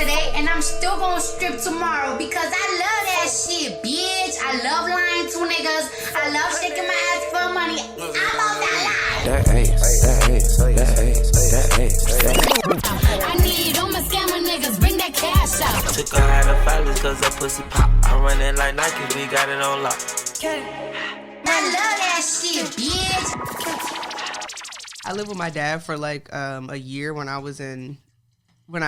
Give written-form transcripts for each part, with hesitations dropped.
today, and I'm still gonna strip tomorrow because I love that shit, bitch. I love lying to niggas. I love shaking my ass for money. I'm about that life. That ass. I need all my scammer niggas, bring that cash out. Took her out of filers cause her pussy pop. I'm running like Nike, we got it on lock. I love that shit, bitch. I lived with my dad for like a year when I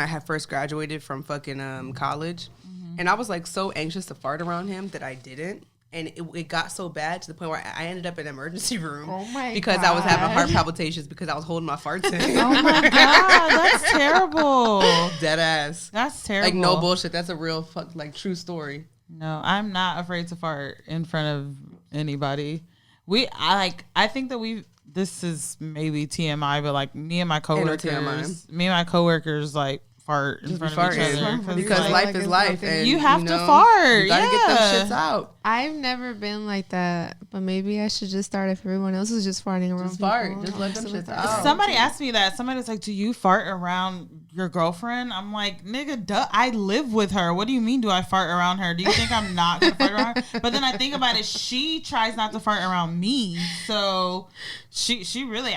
had first graduated from fucking college. Mm-hmm. And I was like so anxious to fart around him that I didn't. And it got so bad to the point where I ended up in an emergency room because I was having heart palpitations because I was holding my farts in. Oh my God, that's terrible. Dead ass. That's terrible. Like no bullshit. That's a real true story. No, I'm not afraid to fart in front of anybody. I think that this is maybe TMI, but like me and my coworkers like fart in front of each other because life is life, and you have to fart. You gotta get them shits out. I've never been like that, but maybe I should just start if everyone else is just farting around. Just fart, just let them shits out. Somebody asked me that. Somebody was like, "Do you fart around your girlfriend?" I'm like, "Nigga, duh, I live with her. What do you mean? Do I fart around her? Do you think I'm not gonna fart around her?" But then I think about it. She tries not to fart around me, so she rarely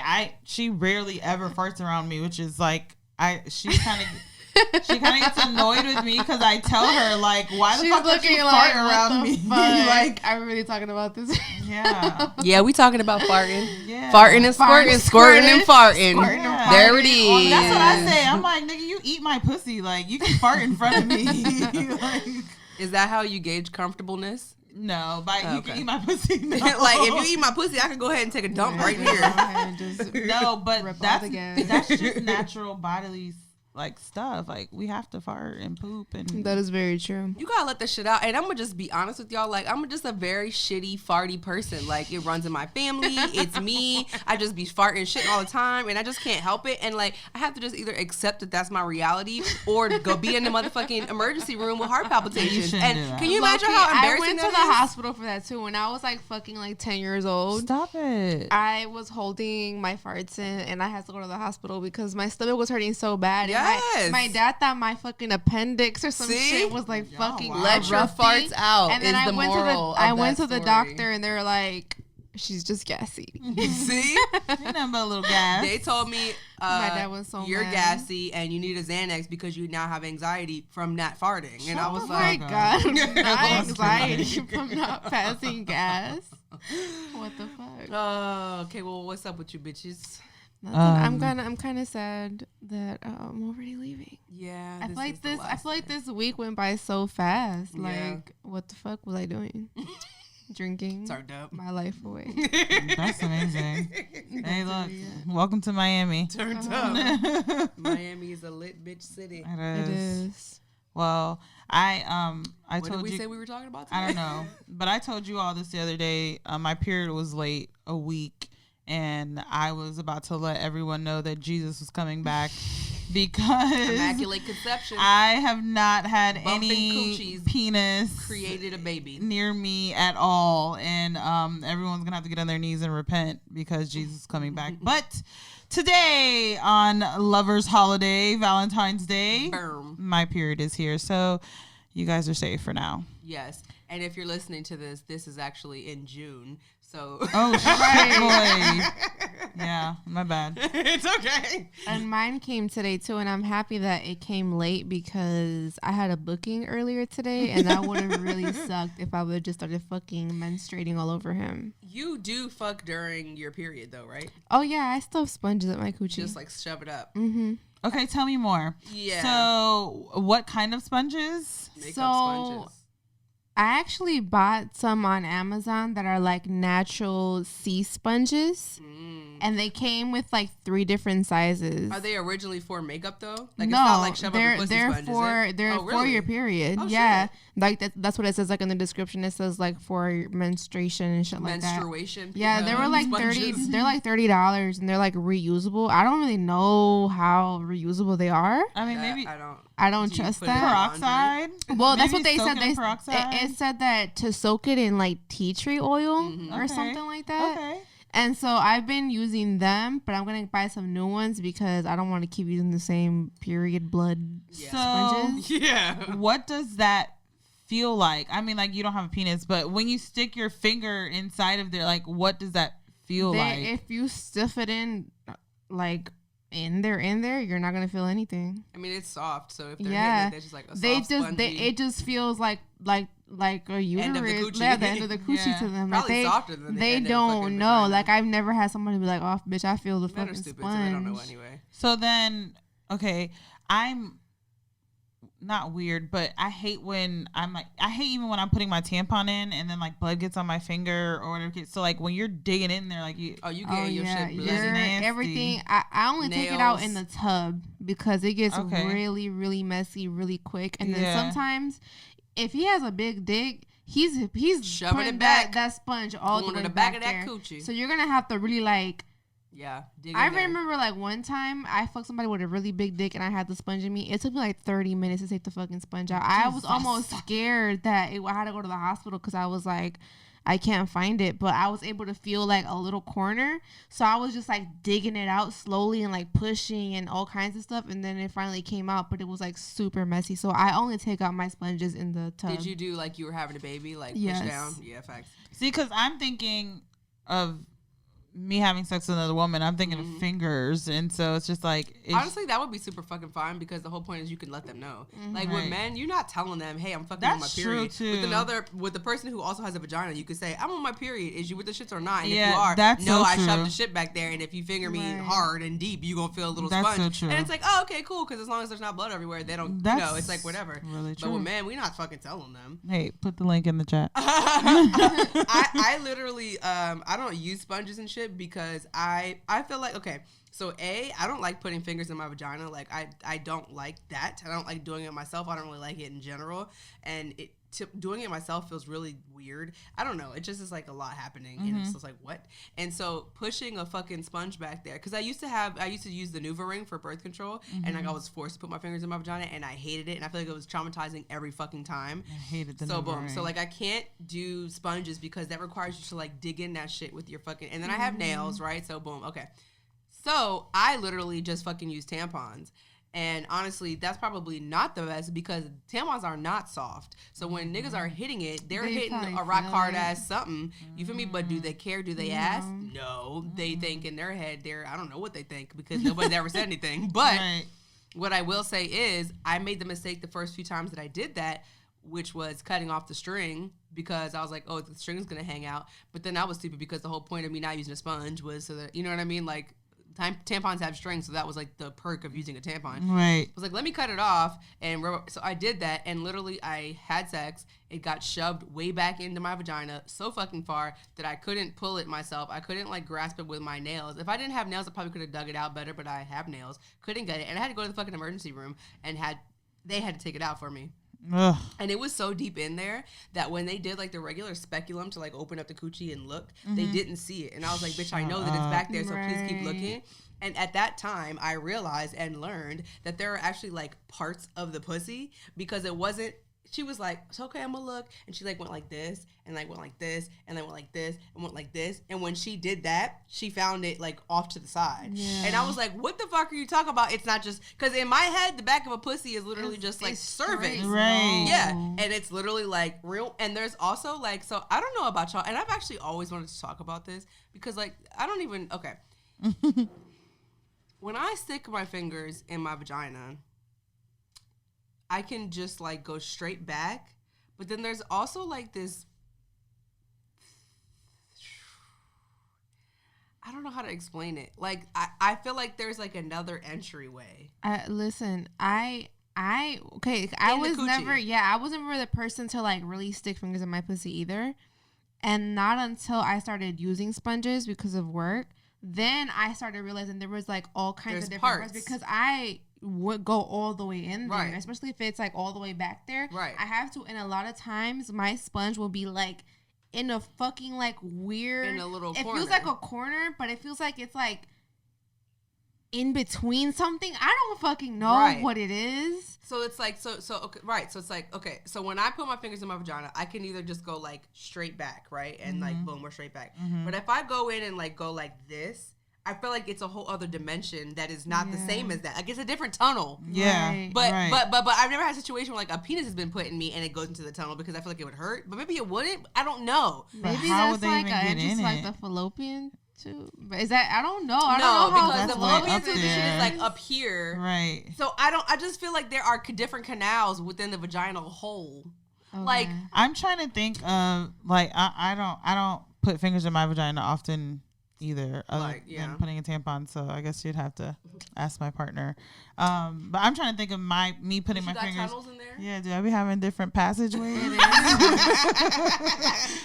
ever farts around me, which is like she kind of gets annoyed with me because I tell her like, why the fuck are you farting around me? Like, are we really talking about this? Yeah, we talking about farting. Yeah. Farting and squirting and farting. Yeah. There it is. Well, that's what I say. I'm like, nigga, you eat my pussy. Like, you can fart in front of me. Like, is that how you gauge comfortableness? No, but you can eat my pussy. No. Like, if you eat my pussy, I can go ahead and take a dump right here. No, but that's just natural bodily like stuff. Like, we have to fart and poop, and that is very true. You gotta let this shit out. And I'm gonna just be honest with y'all. Like, I'm just a very shitty farty person. Like, it runs in my family. It's me. I just be farting shit all the time, and I just can't help it. And like, I have to just either accept that that's my reality, or go be in the motherfucking emergency room with heart palpitations. And can you imagine how embarrassing I went to the hospital for that too when I was like fucking like 10 years old. Stop it. I was holding my farts in, and I had to go to the hospital because my stomach was hurting so bad. Yeah. My dad thought my fucking appendix or some shit was like fucking let your farts out. And then I went to the doctor, and they were like, she's just gassy. See? You're nothing but a little gas. They told me my dad was so you're mad. Gassy and you need a Xanax because you now have anxiety from not farting. And I was like, oh my God, not anxiety from not passing gas. What the fuck? Okay, well, what's up with you bitches? I'm kind of sad that I'm already leaving. Yeah, I feel like this week went by so fast. Yeah. Like, what the fuck was I doing? Drinking. Turned up. My life away. That's amazing. Hey, look, welcome to Miami. Turned up. Miami is a lit bitch city. It is. Well, I what told did we you. say we were talking about today? I don't know, but I told you all this the other day. My period was late a week. And I was about to let everyone know that Jesus was coming back because Immaculate Conception. I have not had Bumping any coochies penis created a baby near me at all. And everyone's going to have to get on their knees and repent because Jesus is coming back. But today on Lover's Holiday, Valentine's Day, my period is here. So you guys are safe for now. Yes. And if you're listening to this, this is actually in June. So shit, boy. Yeah, my bad. It's okay. And mine came today too, and I'm happy that it came late because I had a booking earlier today, and that would have really sucked if I would have just started fucking menstruating all over him. You do fuck during your period though, right? Oh yeah, I still have sponges at my coochie. Just like shove it up. Mm-hmm. Okay, tell me more. Yeah. So, what kind of sponges? Makeup sponges. I actually bought some on Amazon that are like natural sea sponges. And they came with like 3 different sizes. Are they originally for makeup though? Like, no, it's not like shove up a pussy they're sponge, for your period. Oh, yeah, shit. like that's what it says. Like in the description, it says like for menstruation and shit like that. Menstruation. Yeah, they were like sponges. They're like $30, and they're like reusable. I don't really know how reusable they are. I mean, maybe I don't trust that. Peroxide. Well, maybe that's what they said. peroxide? It said that to soak it in like tea tree oil or Okay. something like that. Okay. And so I've been using them, but I'm going to buy some new ones because I don't want to keep using the same period blood sponges. Yeah. What does that feel like? I mean, like, you don't have a penis, but when you stick your finger inside of there, like, what does that feel like? If you stuff it in, like, in there, you're not gonna feel anything. I mean, it's soft, so if they're hitting it, they're just like a soft spongy. It just feels like a uterus, end of the coochie. Yeah, the end of the coochie to them. Probably like softer than the they end of don't fucking know. vagina. Like I've never had somebody be like, "Oh, bitch, I feel the Men are fucking stupid, sponge." so they don't know anyway. So then, okay, I'm not weird, but I hate when I hate even when I'm putting my tampon in and then like blood gets on my finger or whatever. So like when you're digging in there, like you get your shit bloody. nasty. Everything. I only take it out in the tub because it gets Okay. really, really messy really quick. And then Yeah. sometimes, if he has a big dick, he's Shoving putting it back. that sponge all Going the way to the back back of that there. coochie. So you're gonna have to really like. Yeah. Dig I in there. remember like one time I fucked somebody with a really big dick and I had the sponge in me. It took me like 30 minutes to take the fucking sponge out. I was almost scared that I had to go to the hospital because I was like, I can't find it. But I was able to feel like a little corner. So I was just like digging it out slowly and like pushing and all kinds of stuff. And then it finally came out, but it was like super messy. So I only take out my sponges in the tub. Did you do like you were having a baby, like Yes. push down? Yeah, facts. See, because I'm thinking of me having sex with another woman. I'm thinking of fingers, and so it's just like Honestly, that would be super fucking fine because the whole point is you can let them know. Like with Right. men, you're not telling them, "Hey, I'm fucking That's on my true, period." too. With the person who also has a vagina, you could say, "I'm on my period. Is you with the shits or not?" And if Yeah, you are, that's no, so I true. shoved the shit back there, and if you finger me Right. hard and deep, you gonna feel a little That's sponge. so true. And it's like, oh, okay, cool, because as long as there's not blood everywhere, they don't. That's it's like whatever. really But true. with men, we're not fucking telling them. Hey, put the link in the chat. I literally I don't use sponges and shit because I feel like, okay, so I don't like putting fingers in my vagina. Like I don't like that. I don't like doing it myself. I don't really like it in general, and doing it myself feels really weird. I don't know. It just is like a lot happening, and it's just like what. And so pushing a fucking sponge back there, because I used to use the Nuva ring for birth control, and like I was forced to put my fingers in my vagina, and I hated it, and I feel like it was traumatizing every fucking time. I hated the So number boom. ring. So like I can't do sponges because that requires you to like dig in that shit with your fucking. And then I have nails, right? So boom. Okay. So I literally just fucking use tampons. And honestly, that's probably not the best because tampons are not soft. So when niggas are hitting it, they're They hitting probably a rock feel hard it. ass something. You feel me? But do they care? Do they ask? No. They think in their head, I don't know what they think because nobody's ever said anything. But Right. what I will say is I made the mistake the first few times that I did that, which was cutting off the string because I was like, oh, the string is going to hang out. But then I was stupid because the whole point of me not using a sponge was so that, you know what I mean? Like tampons have strings. So that was like the perk of using a tampon. Right. I was like, let me cut it off. And so I did that. And literally I had sex. It got shoved way back into my vagina so fucking far that I couldn't pull it myself. I couldn't like grasp it with my nails. If I didn't have nails, I probably could have dug it out better, but I have nails. Couldn't get it. And I had to go to the fucking emergency room and they had to take it out for me. Ugh. And it was so deep in there that when they did like the regular speculum to like open up the coochie and look, they didn't see it. And I was like, bitch, I know that it's back there, so please keep looking. And at that time, I realized and learned that there are actually like parts of the pussy because it wasn't. She was like, it's okay, I'm gonna look. And she like went like this and like went like this and then went like this and went like this. And when she did that, she found it like off to the side. Yeah. And I was like, what the fuck are you talking about? It's not just because in my head, the back of a pussy is literally just like It's cervix. straight. Right. Yeah, and it's literally like real. And there's also like, so I don't know about y'all, and I've actually always wanted to talk about this because like I don't even when I stick my fingers in my vagina, I can just like go straight back, but then there's also like this. I don't know how to explain it. Like I feel like there's like another entryway. Listen, I was coochie. I wasn't really the person to like really stick fingers in my pussy either. And not until I started using sponges because of work, then I started realizing there was like all kinds There's of different parts. because I would go all the way in there, Right. especially if it's like all the way back there. Right. I have to, and a lot of times my sponge will be like in a fucking like weird, In a little it corner. feels like a corner, but it feels like it's like in between something. I don't fucking know what it is. So it's like so okay, right. So it's like, okay, so when I put my fingers in my vagina, I can either just go like straight back, right? And like boom, we're straight back. But if I go in and like go like this, I feel like it's a whole other dimension that is not the same as that. Like it's a different tunnel. Yeah. Right. But I've never had a situation where like a penis has been put in me and it goes into the tunnel because I feel like it would hurt. But maybe it wouldn't. I don't know. Maybe how that's would they like even get just in like it? the fallopian too. But is that I don't know. I No, don't know how because the that's way fallopian up tube there. is like up here. Right. So I just feel like there are different canals within the vaginal hole. Okay. Like I'm trying to think of like I don't put fingers in my vagina often either, other than putting a tampon. So I guess you'd have to ask my partner. But I'm trying to think of me putting my fingers. Tunnels in there? Yeah, do I be having different passageways?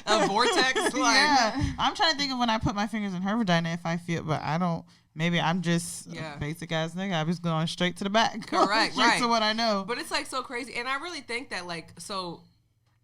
A vortex. Like. Yeah, I'm trying to think of when I put my fingers in her vagina if I feel, but I don't. Maybe I'm just a basic ass nigga. I'm just going straight to the back. Correct, straight to what I know. But it's like so crazy, and I really think that like so.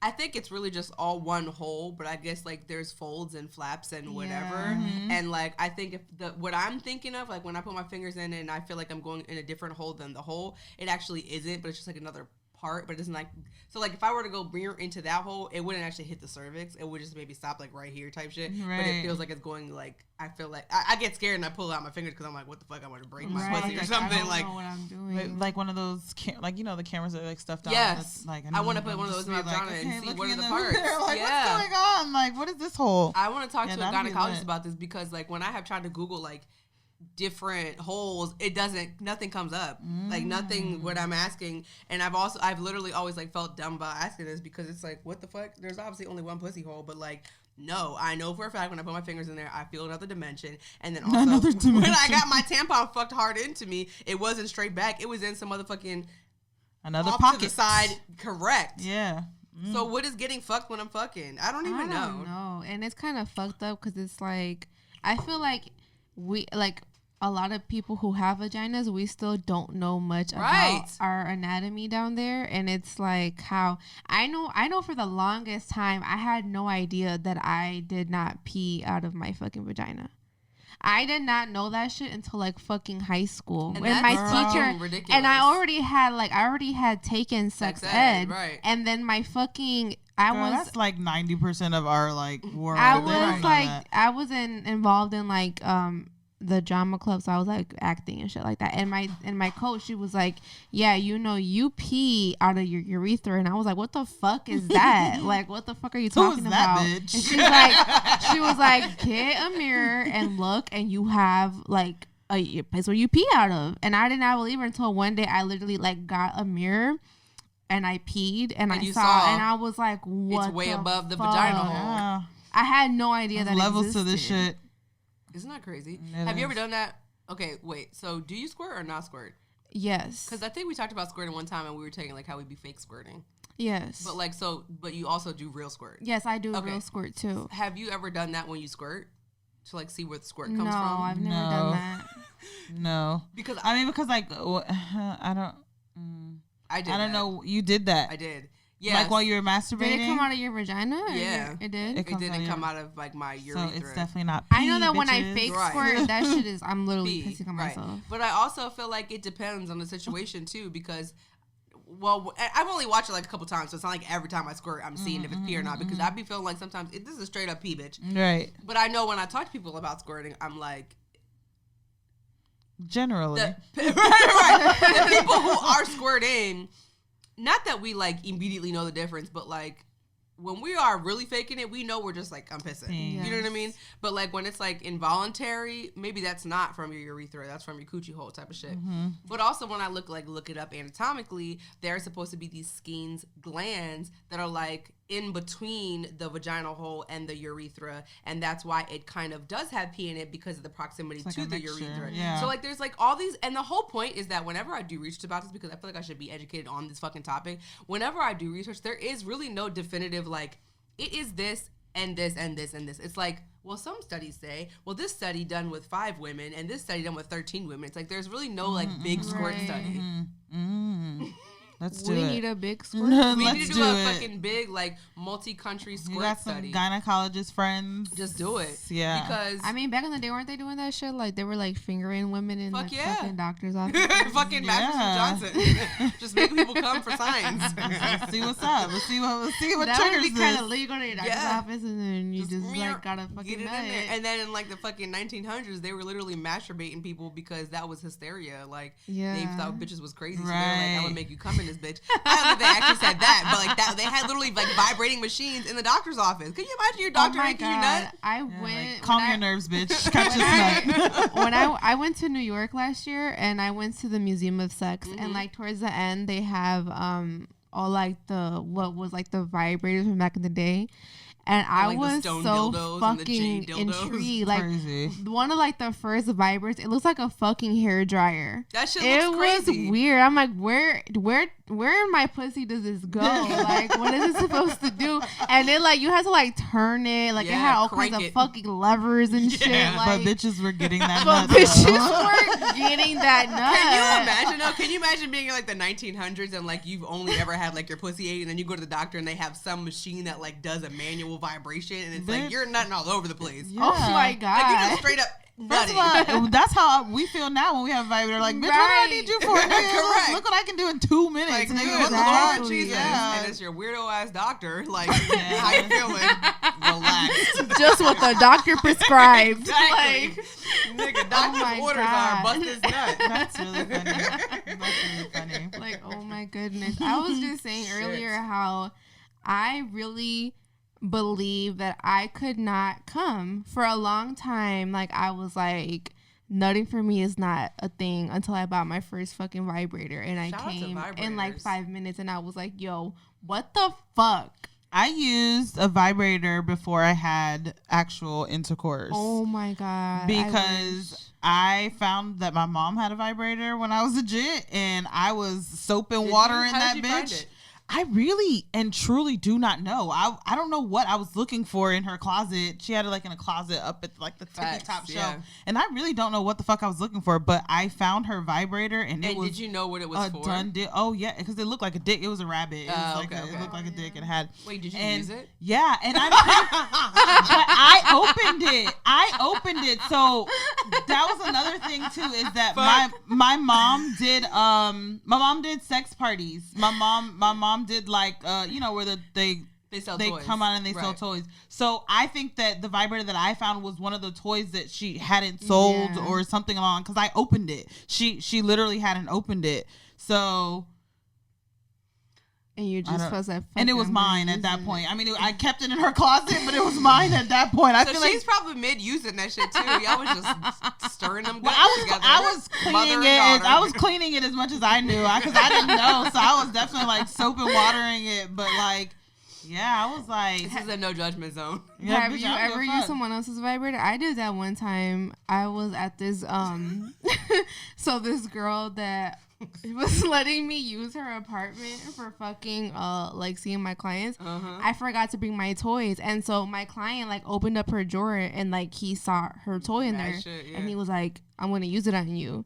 I think it's really just all one hole, but I guess like there's folds and flaps and whatever. And like I think if what I'm thinking of, like when I put my fingers in and I feel like I'm going in a different hole than the hole, it actually isn't, but it's just like another part, but it doesn't like so like if I were to go mirror into that hole, it wouldn't actually hit the cervix. It would just maybe stop like right here type shit. Right. But it feels like it's going like I feel like I get scared and I pull out my fingers because I'm like, what the fuck? I want to break my pussy or something. I don't like know what I'm doing. Like one of those, like you know, the cameras that are like stuffed out. Yes, like I want to put one of those in my vagina and see what are the parts. Like, what's going on? Like, what is this hole? I want to talk to a gynecologist about this because like when I have tried to Google like different holes, nothing comes up. Like nothing what I'm asking. And I've literally always like felt dumb about asking this because it's like, what the fuck? There's obviously only one pussy hole, but like no, I know for a fact when I put my fingers in there, I feel another dimension. And then also when I got my tampon fucked hard into me, it wasn't straight back. It was in some motherfucking another off pocket to the side. Correct. Yeah. So what is getting fucked when I'm fucking? I don't even know. No, and it's kind of fucked up because it's like I feel like we like a lot of people who have vaginas, we still don't know much about our anatomy down there, and it's like how I know for the longest time I had no idea that I did not pee out of my fucking vagina. I did not know that shit until like fucking high school. And my teacher, ridiculous. And I already had taken sex ed, right? And then my fucking that's like 90% of our like world. I was involved in like the drama club, so I was like acting and shit like that. And my coach, she was like, "Yeah, you know, you pee out of your urethra," and I was like, "What the fuck is that? Like, what the fuck are you talking about?" Bitch? And she was like, "Get a mirror and look, and you have like a place where you pee out of." And I did not believe her until one day I literally like got a mirror. And I peed, and I saw, and I was like, "What?" It's way above the vagina hole. Yeah. I had no idea that levels existed. to this shit. Isn't that crazy? Have you ever done that? Okay, wait. So, do you squirt or not squirt? Yes. Because I think we talked about squirting one time, and we were taking like how we be fake squirting. Yes. But like, but you also do real squirt. Yes, I do real squirt too. Have you ever done that when you squirt to like see where the squirt comes from? No, I've never done that. No, because like I don't. I did. I don't know. You did that. I did. Yeah. Like while you were masturbating. Did it come out of your vagina? Yeah, it did. It didn't come out of like my urethra. So it's definitely not pee, I know that bitches. when I fake squirt, that shit is. I'm literally Pee, pissing on myself. But I also feel like it depends on the situation too, because. Well, I've only watched it like a couple times, so it's not like every time I squirt, I'm seeing if it's pee or not. Because I'd be feeling like sometimes this is a straight up pee, bitch. Right. But I know when I talk to people about squirting, I'm like, generally, right. The people who are squirting, not that we like immediately know the difference, but like when we are really faking it, we know we're just like, I'm pissing. Yes. You know what I mean? But like when it's like involuntary, maybe that's not from your urethra, that's from your coochie hole type of shit. But also when I look it up anatomically, there are supposed to be these Skene's glands that are like in between the vaginal hole and the urethra, and that's why it kind of does have pee in it because of the proximity to the urethra. Yeah. So like there's like all these, and the whole point is that whenever I do research about this, because I feel like I should be educated on this fucking topic, whenever I do research, there is really no definitive like it is this and this and this and this. It's like, well, some studies say, well, this study done with 5 women and this study done with 13 women. It's like there's really no like big squirt study. Let's do We it. need a big squirt. We need Let's to do do a it. fucking big, like, multi-country You squirt got some study. gynecologist friends. Just do it. Yeah. Because I mean, back in the day, weren't they doing that shit? Like, they were, like, fingering women in Fuck the yeah. fucking doctor's office. fucking Mattress Yeah. and Johnson. Just make people come for signs. Let's see what's up. Let's see what That would triggers be this. kind of lit. You go to your doctor's Yeah. office and then you just like, gotta get fucking it in nut. there. And then in like the fucking 1900s, they were literally masturbating people because that was hysteria. Like they Yeah. thought bitches was crazy. So they were Right. like, I would make you come in this bitch. I don't know if they actually said that, but like that, they had literally like vibrating machines in the doctor's office. Can you imagine your doctor Oh my making you God. nut? I Yeah, went. like, calm when your I- nerves, bitch. Catch this nut. when I went to New York last year and I went to the Museum of Sex Mm-hmm. and like towards the end they have all like the what was like the vibrators from back in the day. And I like, the was stone so dildos and the fucking jade dildos. intrigued. Like Crazy. one of like the first vibrators, it looks like a fucking hair dryer. That shit It looks crazy. was weird. I'm like, where in my pussy does this go? Like, what is it supposed to do? And then like you had to like turn it. Like it Yeah, had all crank kinds it. of fucking levers and shit. Like, But bitches were getting that but nut. bitches though. were getting that nut. Can you imagine though? Can you imagine being in like the 1900s and like you've only ever had like your pussy ate and then you go to the doctor and they have some machine that like does a manual vibration and it's like Bitch. you're nutting all over the place. Yeah. Oh my Like you god. just straight up First nutting. of all, that's how we feel now when we have a vibrator. Like, bitch, what do I Right. need you for? Nigga? Correct. Look what I can do in 2 minutes. Like, nigga. good What the Exactly. Lord Jesus. Yeah. And it's your weirdo ass doctor. Like, how you feeling? Relax. Just what the doctor prescribed. Exactly. Like, Nigga, my doctor's orders God. are bust his nut. That's really funny. That's really funny. like, oh my goodness. I was just saying earlier how I really believe that I could not come for a long time. Like I was like, nutting for me is not a thing until I bought my first fucking vibrator, and I Shout out to came in like vibrators. 5 minutes, and I was like, yo, what the fuck? I used a vibrator before I had actual intercourse. Oh my god! Because I found that my mom had a vibrator when I was a jit, and I was soaping water in How that did you find bitch. it? I really and truly do not know. I don't know what I was looking for in her closet. She had it like in a closet up at like the tippy Facts, top yeah. shelf, and I really don't know what the fuck I was looking for. But I found her vibrator, and it And was did you know what it was a for? done deal. Oh yeah, because it looked like a dick. It was a rabbit. It was like okay, it okay. looked like a dick. It had. Wait, did you and use it? Yeah, and but I opened it. I opened it. So that was another thing too. Is that my mom did sex parties. My mom did like where they sell they toys. come out and they sell Right. toys. So I think that the vibrator that I found was one of the toys that she hadn't sold Yeah. or something along, because I opened it. She literally hadn't opened it. So and you just was like, and it was fuck, I'm mine gonna at use that it. point. I mean, I kept it in her closet, but it was mine at that point. I So feel she's like probably mid using that shit too. Y'all was just stirring them well, guts together. I was Mother cleaning and it. daughter. I was cleaning it as much as I knew, because I didn't know. So I was definitely like soap and watering it. But like, yeah, I was like, This is a no judgment zone. yeah, Have bitch, you I don't ever give a used fuck. someone else's vibrator? I did that one time. I was at this so this girl that was letting me use her apartment for fucking like seeing my clients. I forgot to bring my toys, and so my client like opened up her drawer and like he saw her toy in Mad there, shit, yeah. and he was like, "I'm gonna use it on you."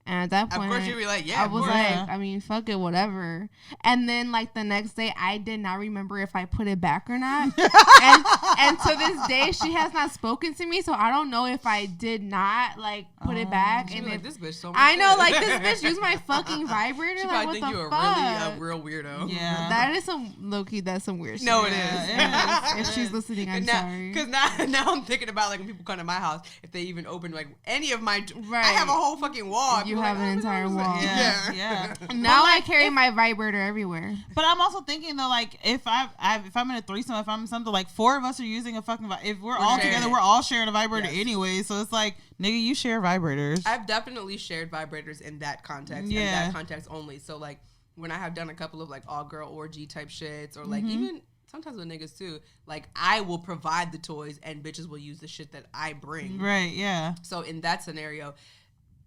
And at that Of point, course you'd be like, yeah, I of was course. like, I mean, fuck it, whatever. And then like the next day, I did not remember if I put it back or not. and to this day, she has not spoken to me, so I don't know if I did not like put it back. She And was if like, this bitch so much I know, shit. like this bitch used my fucking vibrator. She Like, probably what think the you were fuck? really a real weirdo. Yeah. That is some low key. That's some weird shit. No, it Yeah, is. If she's listening, I'm now, sorry. Because now I'm thinking about like when people come to my house, if they even open like any of my, Right. I have a whole fucking wall. I'd You be have like, an oh, entire what was wall. that? Yeah. Now I carry my vibrator everywhere. But I'm also thinking though, like if I'm in a threesome, if I'm something like 4 of us are using a fucking if we're all sharing together, it. we're all sharing a vibrator Yes. anyway. So it's like, nigga, you share vibrators. I've definitely shared vibrators in that context. Yeah. In that context only. So like when I have done a couple of like all girl orgy type shits or like Mm-hmm. even sometimes with niggas too, like I will provide the toys and bitches will use the shit that I bring. Right? Yeah. So in that scenario,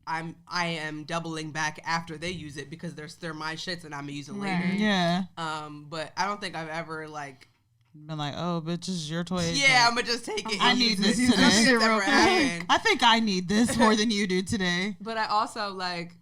I am doubling back after they use it because they're my shits and I'm gonna use it later. Right. Yeah. But I don't think I've ever like Been like, oh, bitch, this is your toy. yeah, I'm gonna just take it. I and need use this it. I don't think today. it's ever happened. I think I need this more than you do today. But I also like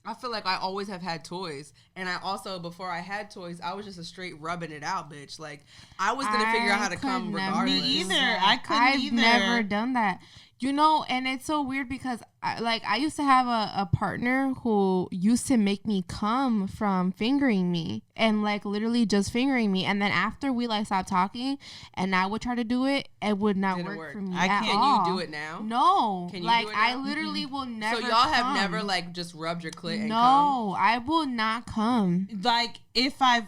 I feel like I always have had toys, and I also before I had toys, I was just a straight rubbing it out bitch. Like I was gonna figure out how to come regardless. Me either. I couldn't I've never done that. You know, and it's so weird because I used to have a partner who used to make me come from fingering me and like literally just fingering me. And then after we like stopped talking and I would try to do it, it would not work for me at all. Can you do it now? No. Can you like do it now? I literally will never So y'all have never like just rubbed your clit and come? No, I will not come. Like if I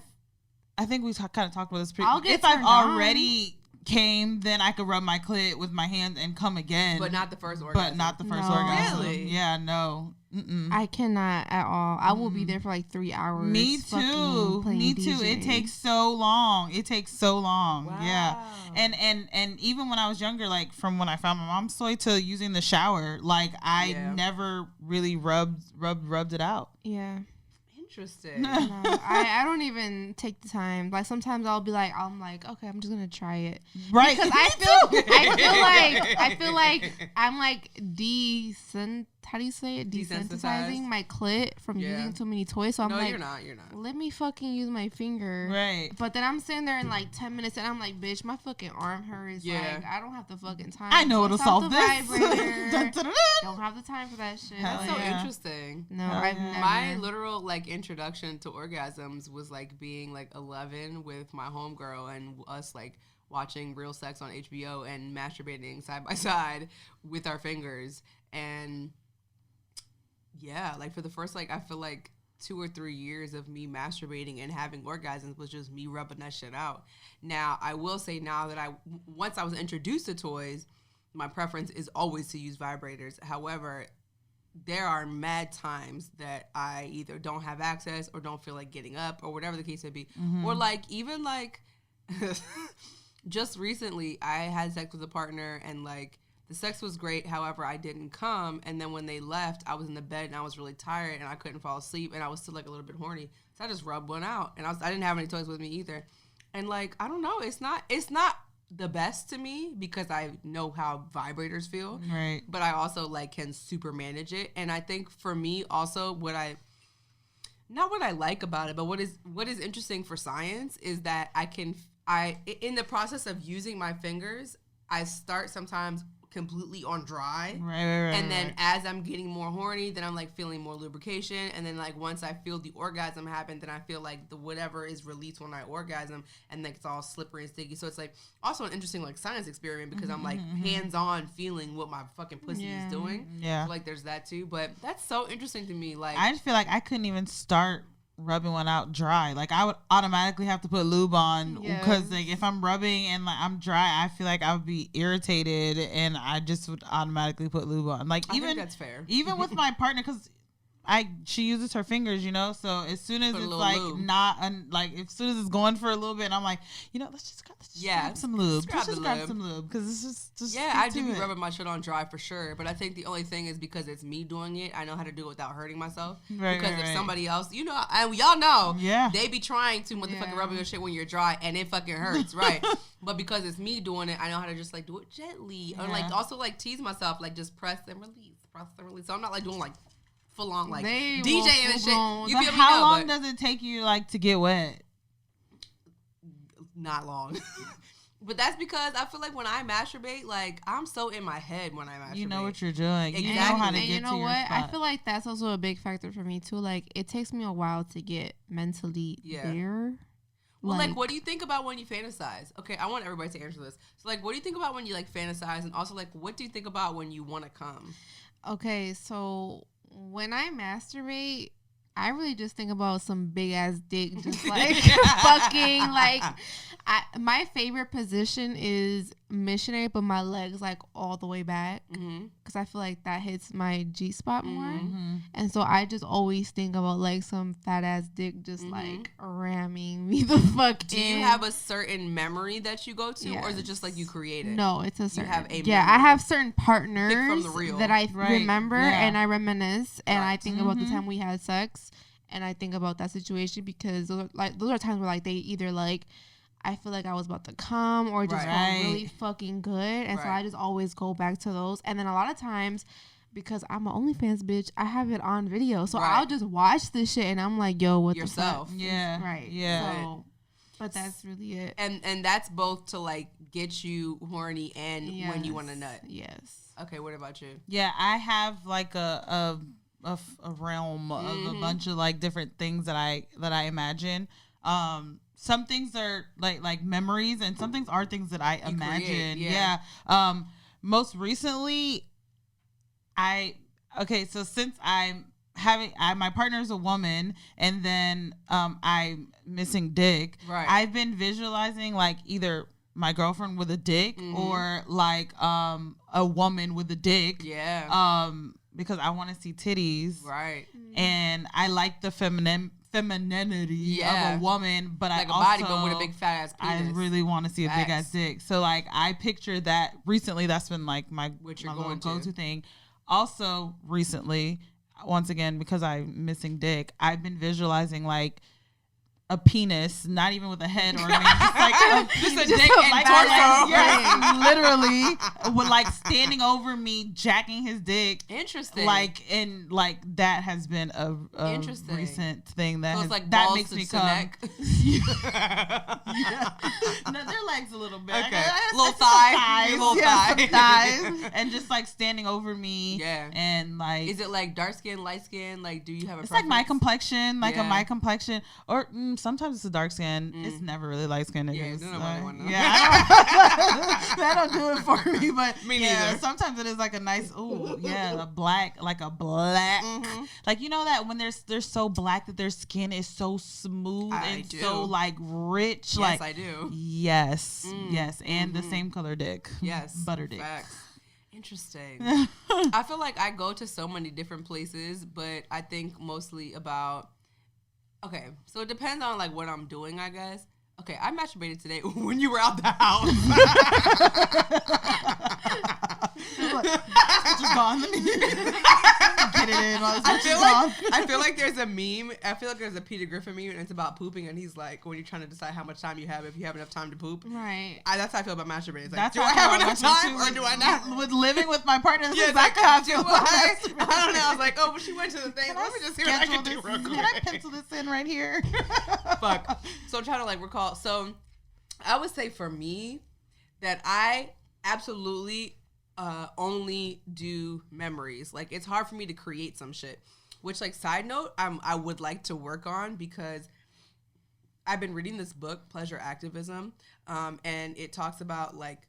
think we kind of talked about this. If I've already came, then I could rub my clit with my hands and come again. But not the first orgasm. orgasm. Really? Yeah, no. Mm-mm. I cannot at all. I will be there for like 3 hours. Me too. Me too. DJ. It takes so long. Wow. Yeah. And even when I was younger, like from when I found my mom's toy to using the shower, like I never really rubbed it out. Yeah. Interesting. No, I don't even take the time. Like sometimes I'm like, okay, I'm just gonna try it. Right. Because I feel like I'm like how do you say it? Desensitizing my clit from using too many toys. So I'm like, you're not. Let me fucking use my finger. Right. But then I'm sitting there in like 10 minutes and I'm like, bitch, my fucking arm hurts. Yeah. Like I don't have the fucking time. I know it'll solve this. Don't have the time for that shit. That's so interesting. No, I've never. My literal like introduction to orgasms was like being like 11 with my homegirl and us like watching Real Sex on HBO and masturbating side by side with our fingers. And yeah, like for the first like I feel like 2 or 3 years of me masturbating and having orgasms was just me rubbing that shit out. Now I will say now that once I was introduced to toys, my preference is always to use vibrators. However, there are mad times that I either don't have access or don't feel like getting up or whatever the case may be. Mm-hmm. Or like even like just recently I had sex with a partner and like the sex was great. However, I didn't come. And then when they left, I was in the bed and I was really tired and I couldn't fall asleep and I was still like a little bit horny. So I just rubbed one out and I didn't have any toys with me either. And like, I don't know. It's not the best to me because I know how vibrators feel. Right. But I also like can super manage it. And I think for me also not what I like about it, but what is interesting for science is that in the process of using my fingers, I start sometimes completely on dry. Right. And then as I'm getting more horny, then I'm like feeling more lubrication. And then like once I feel the orgasm happen, then I feel like the whatever is released when I orgasm and like it's all slippery and sticky. So it's like also an interesting like science experiment because I'm like hands-on feeling what my fucking pussy is doing. Yeah. So, like there's that too. But that's so interesting to me. Like I just feel like I couldn't even start rubbing one out dry. Like I would automatically have to put lube on because like if I'm rubbing and like I'm dry, I feel like I would be irritated and I just would automatically put lube on. Like I think that's fair. Even with my partner, because she uses her fingers, you know. So as soon as it's like lube. as soon as it's going for a little bit, and I'm like, let's just grab some lube. Let's just grab some lube because it's just I do be rubbing my shit on dry for sure. But I think the only thing is because it's me doing it, I know how to do it without hurting myself. Right, because if somebody else, and y'all know, yeah, they be trying to motherfucking rub your shit when you're dry, and it fucking hurts, right? But because it's me doing it, I know how to just like do it gently, or like also like tease myself, like just press and release. So I'm not like doing like full on like DJing and shit. You feel me? How long does it take you like to get wet? Not long. But that's because I feel like when I masturbate, like I'm so in my head when I masturbate. You know what you're doing. Exactly. You know how to and get you know to your what? spot. I feel like that's also a big factor for me too. Like it takes me a while to get mentally there. Well, like, what do you think about when you fantasize? Okay, I want everybody to answer this. So, like, what do you think about when you, like, fantasize? And also, like, what do you think about when you want to come? Okay, so when I masturbate, I really just think about some big-ass dick just, like, fucking, like, my favorite position is missionary, but my legs, like, all the way back. Because I feel like that hits my G-spot more. And so I just always think about, like, some fat-ass dick just, like, ramming me the fuck in. Do you have a certain memory that you go to? Or is it just, like, you create it? No, it's a certain... You have a memory. I have certain partners that I remember and I reminisce. And I think about the time we had sex. And I think about that situation because those are times where, like, they either, like... I feel like I was about to come or just felt really fucking good. And so I just always go back to those. And then a lot of times because I'm an OnlyFans bitch, I have it on video. So Right. I'll just watch this shit and I'm like, yo, what Yourself. the fuck? Yeah. Right. Yeah. So, but that's really it. And that's both to like get you horny and when you want to nut. Yes. Okay, what about you? Yeah, I have like a realm of a bunch of like different things that I imagine. Some things are like memories, and some things are things that I imagine. yeah. Most recently, so since I'm having my partner's a woman, and then I'm missing dick. Right. I've been visualizing like either my girlfriend with a dick or like a woman with a dick. Yeah. Because I want to see titties. Right. And I like the femininity of a woman, but like I a also, body, but with a big fat ass I penis. really want to see a big ass Facts. dick. So like I picture that recently. That's been like my What you're little going to. go-to thing. Also recently, once again because I'm missing dick, I've been visualizing like a penis, not even with a head or anything, just like Just a dick and like, torso. yes, literally, with like standing over me, jacking his dick. Interesting. Like and like that has been a Interesting. recent thing that So has, it's like that balls makes to me the come. neck. No, their legs a little bit. Okay. I Little some thigh. thighs, Little yeah, thigh. some thighs, and just like standing over me. Yeah. And like, Is it like dark skin, light skin? Like, do you have a it's like my preference? complexion, like Yeah. a my complexion, or sometimes it's a dark skin. It's never really light skin. Yeah, nobody wanna know. Yeah, that don't do it for me. But Me yeah, neither. sometimes it is like a nice, ooh, yeah, a black, like like you know that when they're so black that their skin is so smooth I and do. so like rich. Yes, like I do. yes, yes, and the same color dick. Yes. butter dick. Facts. Interesting. I feel like I go to so many different places, but I think mostly about. Okay, so it depends on like what I'm doing, I guess. Okay, I masturbated today when you were out the house. Just gone. Get it in. I feel like there's a meme. I feel like there's a Peter Griffin meme, and it's about pooping, and he's like, when you're trying to decide how much time you have, if you have enough time to poop. Right. That's how I feel about masturbating. It's like, That's do how I have feel enough about time, it, or too. do I not? With living with my partner, this Yeah, is it's like, exactly how I do feel I? about I masturbating. don't know. I was like, oh, but she went to the thing. Let me just see what I can do real quick. Can I pencil this in right here? Fuck. So I'm trying to like recall. So I would say for me that I absolutely only do memories. Like it's hard for me to create some shit. Which like side note, I would like to work on because I've been reading this book, Pleasure Activism, and it talks about like,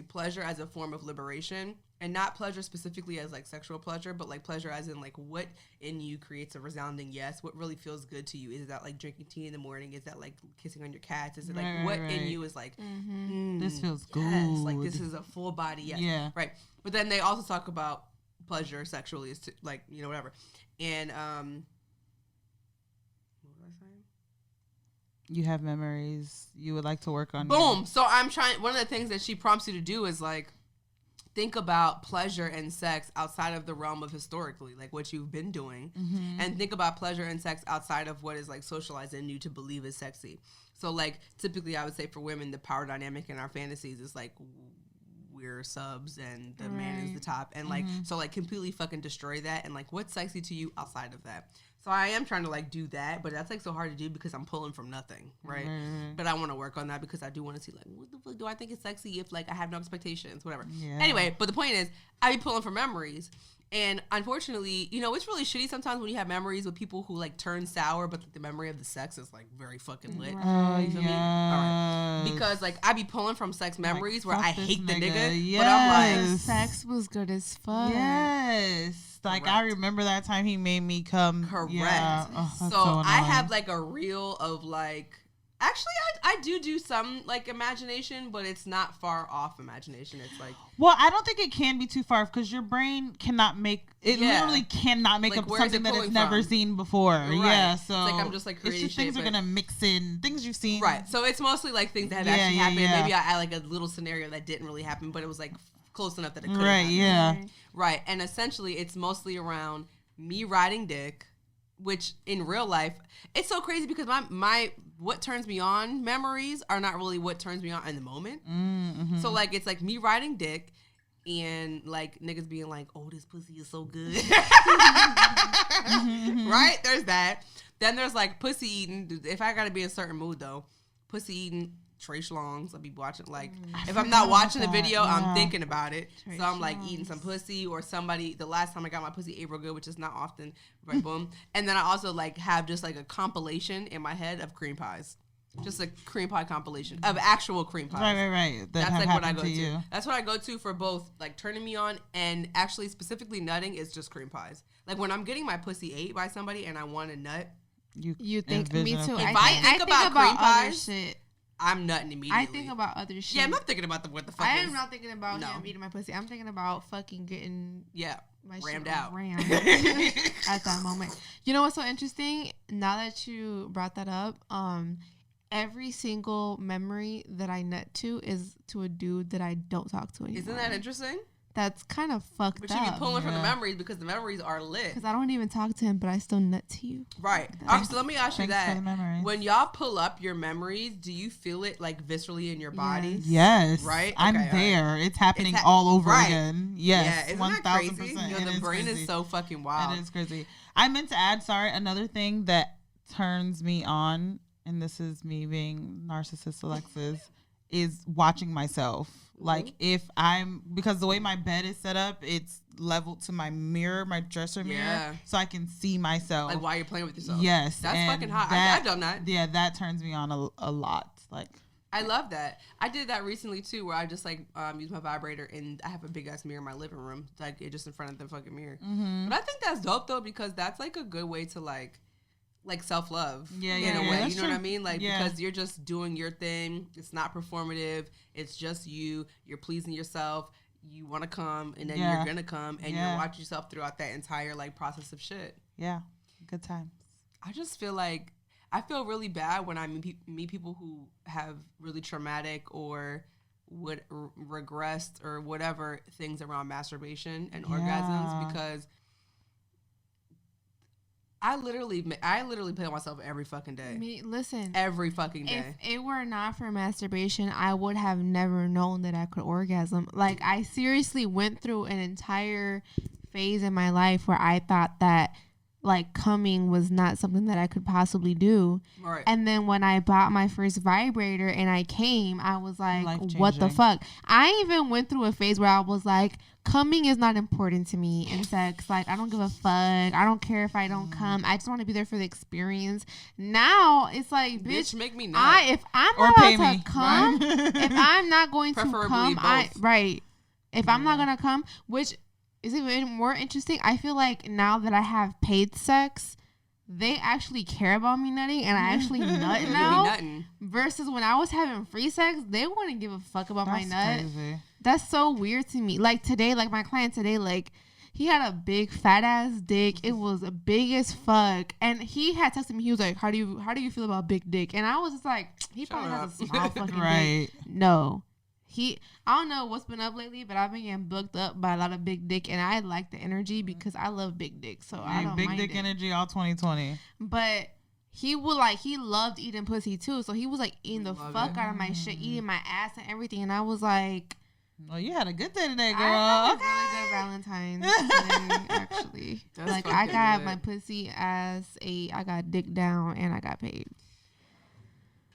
pleasure as a form of liberation. And not pleasure specifically as like sexual pleasure, but like pleasure as in like what in you creates a resounding yes. What really feels good to you? Is that like drinking tea in the morning? Is that like kissing on your cats? Is it like what in you is like This feels yes, like good. this is a full body yes. Yeah. Right. But then they also talk about pleasure sexually is to, like, you know, whatever. And what was I saying? You have memories you would like to work on. Boom. So I'm trying. One of the things that she prompts you to do is like think about pleasure and sex outside of the realm of historically, like what you've been doing, and think about pleasure and sex outside of what is like socialized in you to believe is sexy. So like typically I would say for women, the power dynamic in our fantasies is like we're subs and the man is the top, and like so like completely fucking destroy that, and like what's sexy to you outside of that. So I am trying to like do that, but that's like so hard to do because I'm pulling from nothing, right? But I want to work on that because I do want to see like what the fuck do I think is sexy if like I have no expectations, whatever. Yeah. Anyway, but the point is I be pulling from memories. And unfortunately, you know, it's really shitty sometimes when you have memories with people who like turn sour, but like, the memory of the sex is like very fucking lit. Oh, You feel me? All right. yes. Because like I be pulling from sex memories where fuck I this hate the nigga. nigga, but I'm like, Yes. Sex was good as fuck. Yes. Like I Correct. remember that time he made me come. correct. Yeah. Oh, that's so I annoying. have like a reel of like, actually I do some like imagination, but it's not far off imagination. It's like, Well, I don't think it can be too far because your brain cannot make it. Yeah. Literally cannot make Like, up where is something it that it's pulling never from? seen before. Right. Yeah, It's so like I'm just, like, it's creating just things shit, are but- gonna mix in things you've seen. right. So it's mostly like things that have Yeah, actually yeah, happened. yeah. Maybe I add like a little scenario that didn't really happen, but it was like close enough that it could Right. happen. Yeah. Right. And essentially it's mostly around me riding dick, which in real life, it's so crazy because my what turns me on memories are not really what turns me on in the moment. Mm-hmm. So like it's like me riding dick and like niggas being like, "Oh, this pussy is so good," right? There's that. Then there's like pussy eating. If I gotta be in a certain mood though, pussy eating. Trey Schlongs. I'll be watching like if I'm not watching the video, I'm thinking about it. So I'm like eating some pussy or somebody. The last time I got my pussy ate real good, which is not often, right? Boom. And then I also like have just like a compilation in my head of cream pies, just a cream pie compilation of actual cream pies. Right. That's like what I go to. That's what I go to for both like turning me on and actually specifically nutting is just cream pies. Like when I'm getting my pussy ate by somebody and I want to nut. You think me too? If I think about cream pies. Shit. I'm nutting immediately. I think about other shit. Yeah, I'm not thinking about what the fuck I am not thinking about him eating my pussy. I'm thinking about fucking getting my rammed shit out rammed at that moment. You know what's so interesting? Now that you brought that up, every single memory that I nut to is to a dude that I don't talk to anymore. Isn't that interesting? That's kind of fucked up. But you be pulling from the memories because the memories are lit. Because I don't even talk to him, but I still nut to you. Right. So let me ask you that. When y'all pull up your memories, do you feel it like viscerally in your body? Yes. Right? I'm there. Right. It's happening all over again. Yes. Yeah, isn't 1,000%. That crazy? You know, the brain is so fucking wild. It is crazy. I meant to add, another thing that turns me on, and this is me being narcissist Alexis, is watching myself. Like because the way my bed is set up, it's leveled to my mirror, my dresser mirror, so I can see myself. Like while you're playing with yourself. Yes. That's fucking hot. I've done that. Yeah, that turns me on a lot. Like I love that. I did that recently too, where I just like use my vibrator and I have a big ass mirror in my living room, like just in front of the fucking mirror. Mm-hmm. But I think that's dope though, because that's like a good way to like self-love in a way, you know what I mean? Like, because you're just doing your thing. It's not performative. It's just you're pleasing yourself. You want to come and then you're going to come and you're watching yourself throughout that entire like process of shit. Yeah. Good times. I just feel like, I feel really bad when I meet people who have really traumatic or would regressed or whatever things around masturbation and orgasms, because I literally play myself every fucking day. Listen. Every fucking day. If it were not for masturbation, I would have never known that I could orgasm. Like, I seriously went through an entire phase in my life where I thought that, like, coming was not something that I could possibly do. Right. And then when I bought my first vibrator and I came, I was like, what the fuck? I even went through a phase where I was like, coming is not important to me in sex. Like, I don't give a fuck. I don't care if I don't come. I just want to be there for the experience. Now it's like, bitch, make me nut. If I'm not about to come, if I'm not going to come, if I'm not gonna come, which is even more interesting. I feel like now that I have paid sex, they actually care about me nutting, and I actually nut now. Versus when I was having free sex, they wouldn't give a fuck about my nut. Crazy. That's so weird to me. Like today, like my client today, like he had a big fat ass dick. It was big as fuck, and he had texted me. He was like, "How do you feel about big dick?" And I was just like, "He probably has a small fucking dick." No. I don't know what's been up lately, but I've been getting booked up by a lot of big dick, and I like the energy because I love big dick. So I don't mind big dick energy all 2020. But he loved eating pussy too, so he was like eating the fuck out of my shit, eating my ass and everything, and I was like, "Well, you had a good day today, girl." I had a really good Valentine's day, actually. Like I got my pussy ass ate, I got dick down, and I got paid.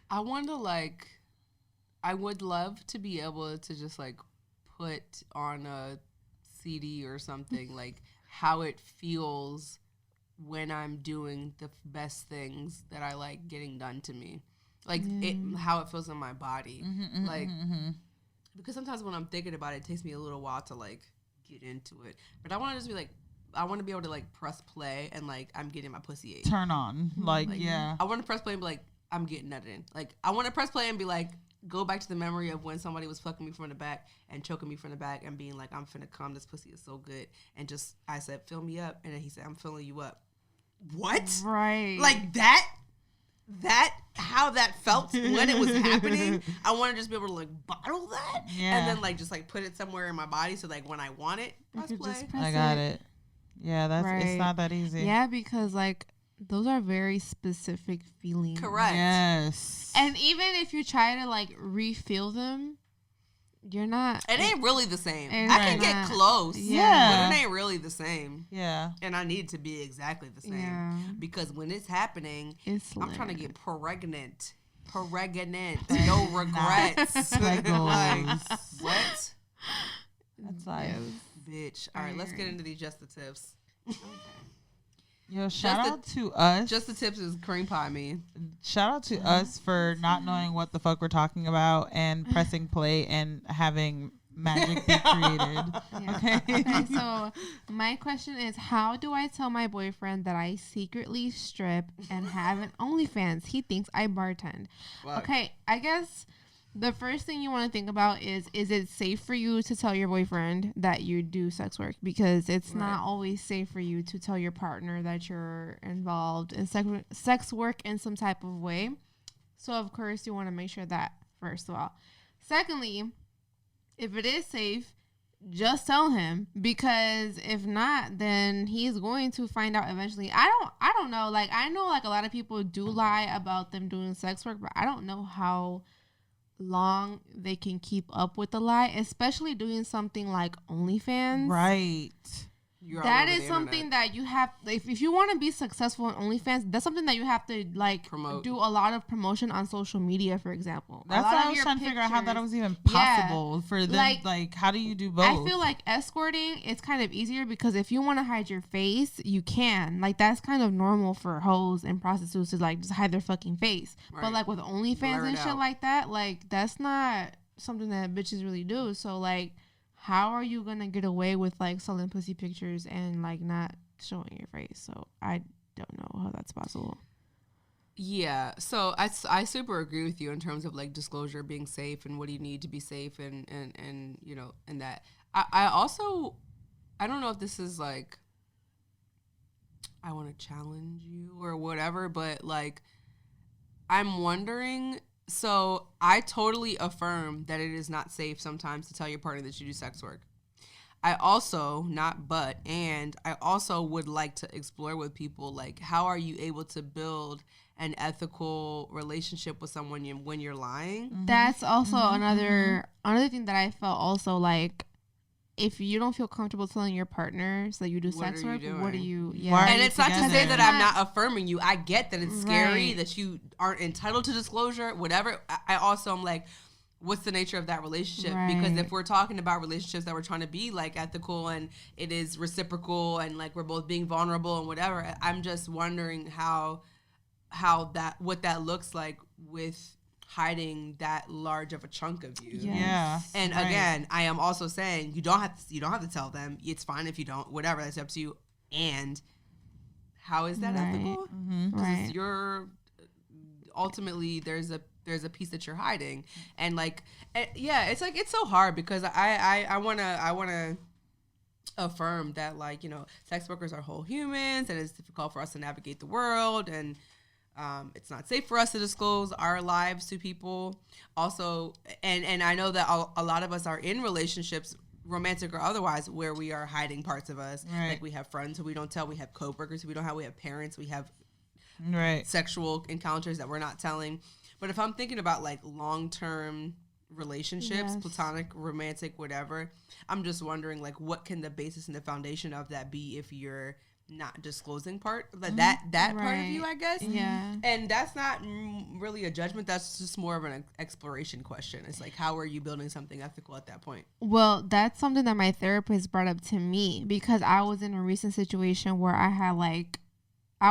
I wonder, like, I would love to be able to just like put on a CD or something like how it feels when I'm doing the best things that I like getting done to me, like how it feels in my body, because sometimes when I'm thinking about it, it takes me a little while to like get into it. But I want to just be like, I want to be able to like press play and like I'm getting my pussy ate. Turn on, like yeah. I want to press play and be like, I'm getting nutted in. Like I want to press play and be like, go back to the memory of when somebody was fucking me from the back and choking me from the back and being like, I'm finna come, this pussy is so good. And just, I said, fill me up. And then he said, I'm filling you up. What? Right. Like that, how that felt when it was happening. I want to just be able to like bottle that. Yeah. And then like just like put it somewhere in my body. So like when I want it, press play. I got it. Yeah, that's, it's not that easy. Yeah, because like, those are very specific feelings. Correct. Yes. And even if you try to like refill them, you're not. It ain't really the same. It's I can not. get close. Yeah. But it ain't really the same. Yeah. And I need it to be exactly the same. Yeah. Because when it's happening, It's I'm trying to lit. get pregnant. No regrets. Like, What? That's like, Yes. Bitch. All right, let's get into these just the tips. yo, shout Just out to us. Just the tips is cream pie me. Shout out to us for not knowing what the fuck we're talking about and pressing play and having magic be created. Yeah. Okay. So my question is, how do I tell my boyfriend that I secretly strip and have an OnlyFans? He thinks I bartend. Fuck. Okay, I guess the first thing you want to think about is it safe for you to tell your boyfriend that you do sex work? Because it's not always safe for you to tell your partner that you're involved in sex work in some type of way. So, of course, you want to make sure that, first of all. Secondly, if it is safe, just tell him, because if not, then he's going to find out eventually. I don't know. Like, I know like a lot of people do lie about them doing sex work, but I don't know how long they can keep up with the lie, especially doing something like OnlyFans. Right. You're all That over is the something internet. that you have, if you want to be successful in OnlyFans, that's something that you have to like Promote. do a lot of promotion on social media, for example. That's A lot why of I was your trying to figure out how that pictures- was even Yeah. possible for them. Like, how do you do both? I feel like escorting, it's kind of easier because if you want to hide your face, you can. Like, that's kind of normal for hoes and prostitutes to like just hide their fucking face. Right. But like with OnlyFans Blur and it shit out. like that, like that's not something that bitches really do. So like, how are you gonna get away with like selling pussy pictures and like not showing your face? So I don't know how that's possible. Yeah, so I super agree with you in terms of like disclosure being safe and what do you need to be safe and you know, and that. I also, I don't know if this is like, I want to challenge you or whatever, but like, I'm wondering, so I totally affirm that it is not safe sometimes to tell your partner that you do sex work. I also, I also would like to explore with people, like, how are you able to build an ethical relationship with someone when you're lying? That's also another thing that I felt also like, if you don't feel comfortable telling your partner so that you do What sex are you work, doing? what do you? Why Yeah, are And you it's not to say together? that I'm not affirming you. I get that it's scary, Right. that you aren't entitled to disclosure, whatever. I also am like, what's the nature of that relationship? Because Right. if we're talking about relationships that we're trying to be like ethical and it is reciprocal and like we're both being vulnerable and whatever, I'm just wondering what that looks like with hiding that large of a chunk of you. Yes. Yeah. And right. again, I am also saying you don't have to tell them. It's fine if you don't. Whatever, that's up to you. And how is that Right. ethical? Because Right. you're ultimately there's a piece that you're hiding, and like yeah, it's like it's so hard because I wanna affirm that, like, you know, sex workers are whole humans and it's difficult for us to navigate the world, and it's not safe for us to disclose our lives to people. Also, and I know that a lot of us are in relationships, romantic or otherwise, where we are hiding parts of us. Right. Like we have friends who we don't tell, we have coworkers who we don't have, we have parents, we have Right. sexual encounters that we're not telling. But if I'm thinking about like long-term relationships, Yes. platonic, romantic, whatever, I'm just wondering, like, what can the basis and the foundation of that be if you're not disclosing part, like that part of you, Right. I guess. Yeah. And that's not really a judgment. That's just more of an exploration question. It's like, how are you building something ethical at that point? Well, that's something that my therapist brought up to me because I was in a recent situation where I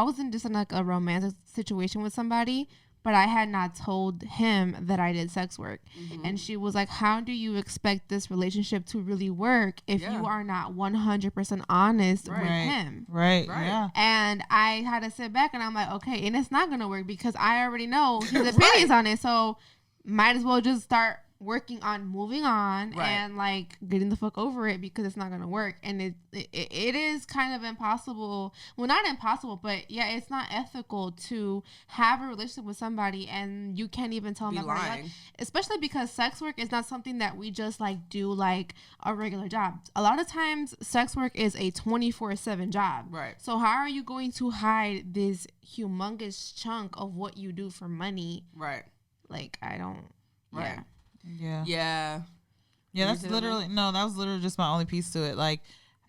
was in just in like a romantic situation with somebody, but I had not told him that I did sex work. And she was like, how do you expect this relationship to really work if Yeah. you are not 100% honest with Right. him? Right. Right. Yeah. And I had to sit back and I'm like, okay, and it's not going to work because I already know his opinions on it. So might as well just start working on moving on Right. and like getting the fuck over it because it's not going to work. And it is kind of impossible. Well, not impossible, but yeah, it's not ethical to have a relationship with somebody and you can't even tell Be them about it. lying. Especially because sex work is not something that we just like do like a regular job. A lot of times sex work is a 24/7 job. Right. So how are you going to hide this humongous chunk of what you do for money? Right. Like, I don't. Right. Yeah. Yeah. Yeah. Yeah, that was literally just my only piece to it. Like,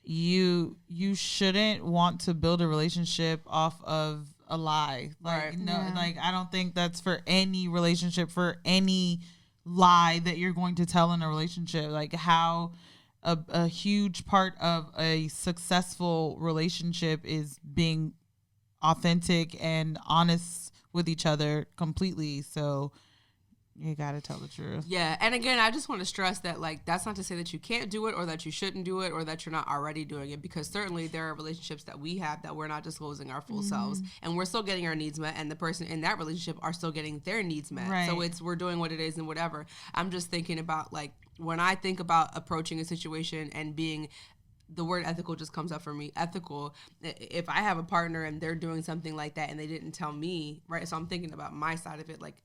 you shouldn't want to build a relationship off of a lie. Like, like, I don't think that's for any relationship, for any lie that you're going to tell in a relationship. Like, how a huge part of a successful relationship is being authentic and honest with each other completely. So you gotta tell the truth. Yeah, and again, I just want to stress that, like, that's not to say that you can't do it or that you shouldn't do it or that you're not already doing it, because certainly there are relationships that we have that we're not disclosing our full selves, and we're still getting our needs met, and the person in that relationship are still getting their needs met. Right. So we're doing what it is and whatever. I'm just thinking about, like, when I think about approaching a situation and being, the word ethical just comes up for me. Ethical. If I have a partner and they're doing something like that and they didn't tell me, right? So I'm thinking about my side of it, like,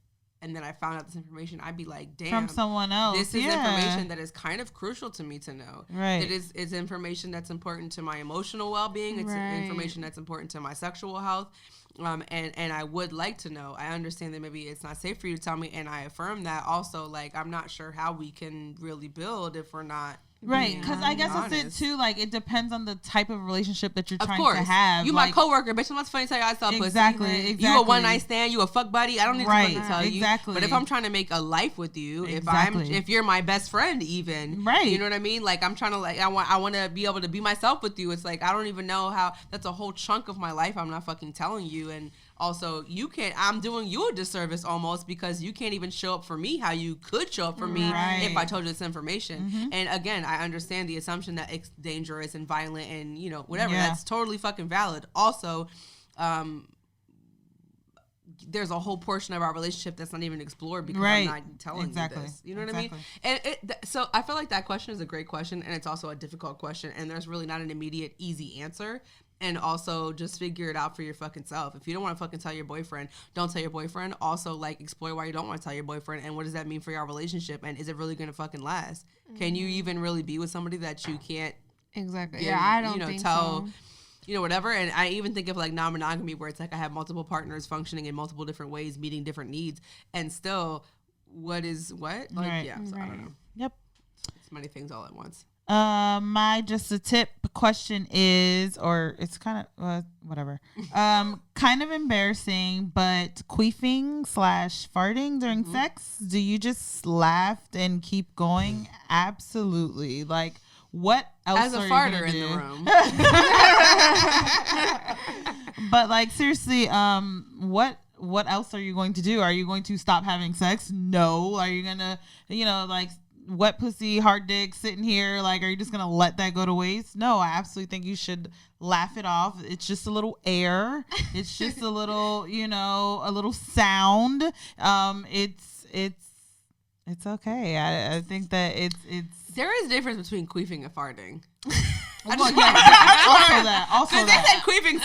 and then I found out this information, I'd be like, damn. From someone else. This is information that is kind of crucial to me to know. Right. It's information that's important to my emotional well-being. It's information that's important to my sexual health. And I would like to know. I understand that maybe it's not safe for you to tell me, and I affirm that also. Like, I'm not sure how we can really build if we're not. Right, because I guess honest. that's it too. Like, it depends on the type of relationship that you're trying to Of have. course, you my coworker, bitch. I'm not funny to tell you I sell pussy. Exactly. You a one night stand. You a fuck buddy. I don't need to fucking tell you. Exactly. But if I'm trying to make a life with you, if you're my best friend, even you know what I mean. Like, I'm trying to, like, I want to be able to be myself with you. It's like, I don't even know how. That's a whole chunk of my life I'm not fucking telling you. And also, I'm doing you a disservice almost, because you can't even show up for me how you could show up for me if I told you this information. And again, I understand the assumption that it's dangerous and violent and, you know, whatever. That's totally fucking valid. Also, there's a whole portion of our relationship that's not even explored because I'm not telling you this. You know what I mean? And so I feel like that question is a great question, and it's also a difficult question, and there's really not an immediate, easy answer. And also, just figure it out for your fucking self. If you don't want to fucking tell your boyfriend, don't tell your boyfriend. Also, like, explore why you don't want to tell your boyfriend, and what does that mean for your relationship, and is it really going to fucking last? Can you even really be with somebody that you can't I don't think tell so. You know, whatever. And I even think of, like, non-monogamy, where it's like I have multiple partners functioning in multiple different ways, meeting different needs, and still, what is what? Like, so I don't know. Yep. It's many things all at once. My just a tip question is, or it's kind of whatever, kind of embarrassing, but queefing / farting during sex. Do you just laugh and keep going? Absolutely. Like, what else as a are farter you in gonna the room? But, like, seriously, what else are you going to do? Are you going to stop having sex? No. Are you gonna, like, wet pussy, hard dick sitting here, like, are you just gonna let that go to waste? No, I absolutely think you should laugh it off. It's just a little air. It's just a little, a little sound. It's okay. I think that it's there is a difference between queefing and farting. Also that. Because they said queefing /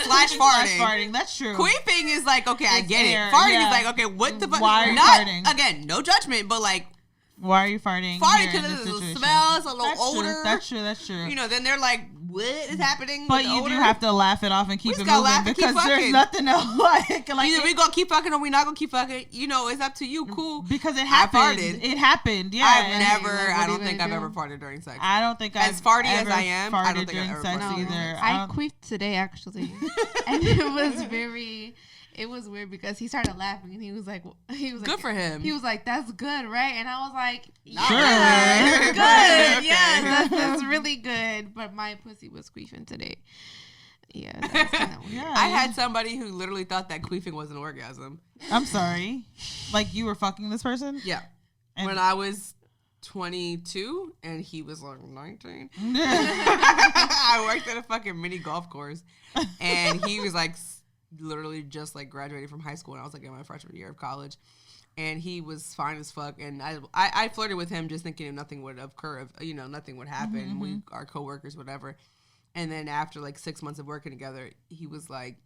farting. That's true. Queefing is like, okay, I get air, it. Farting is like, okay, what the fuck? Why are you farting? Again, no judgment, but, like, why are you farting? Farting because it's a smell, it's a little odor. That's true. You know, then they're like, what is happening? But you do have to laugh it off and keep it moving, because there's nothing else like either we gonna keep fucking or we not gonna keep fucking. You know, it's up to you. Cool. Because it happened. It happened. Yeah. I don't think I've ever farted during sex. I don't think I've as farty ever as I am. I don't think during I've ever sex farted either. I queefed today, actually, and it was weird because he started laughing and he was like, good for him. He was like, that's good, right? And I was like, sure, that's good. Okay. Yeah, that's really good. But my pussy was queefing today. Yeah, that's kind of weird. I had somebody who literally thought that queefing was an orgasm. I'm sorry. Like, you were fucking this person? Yeah. And when I was 22 and he was like 19. I worked at a fucking mini golf course and he was like literally just like graduated from high school, and I was like in my freshman year of college, and he was fine as fuck, and I flirted with him just thinking nothing would occur, nothing would happen. Mm-hmm. We are coworkers, whatever. And then after like 6 months of working together, he was like,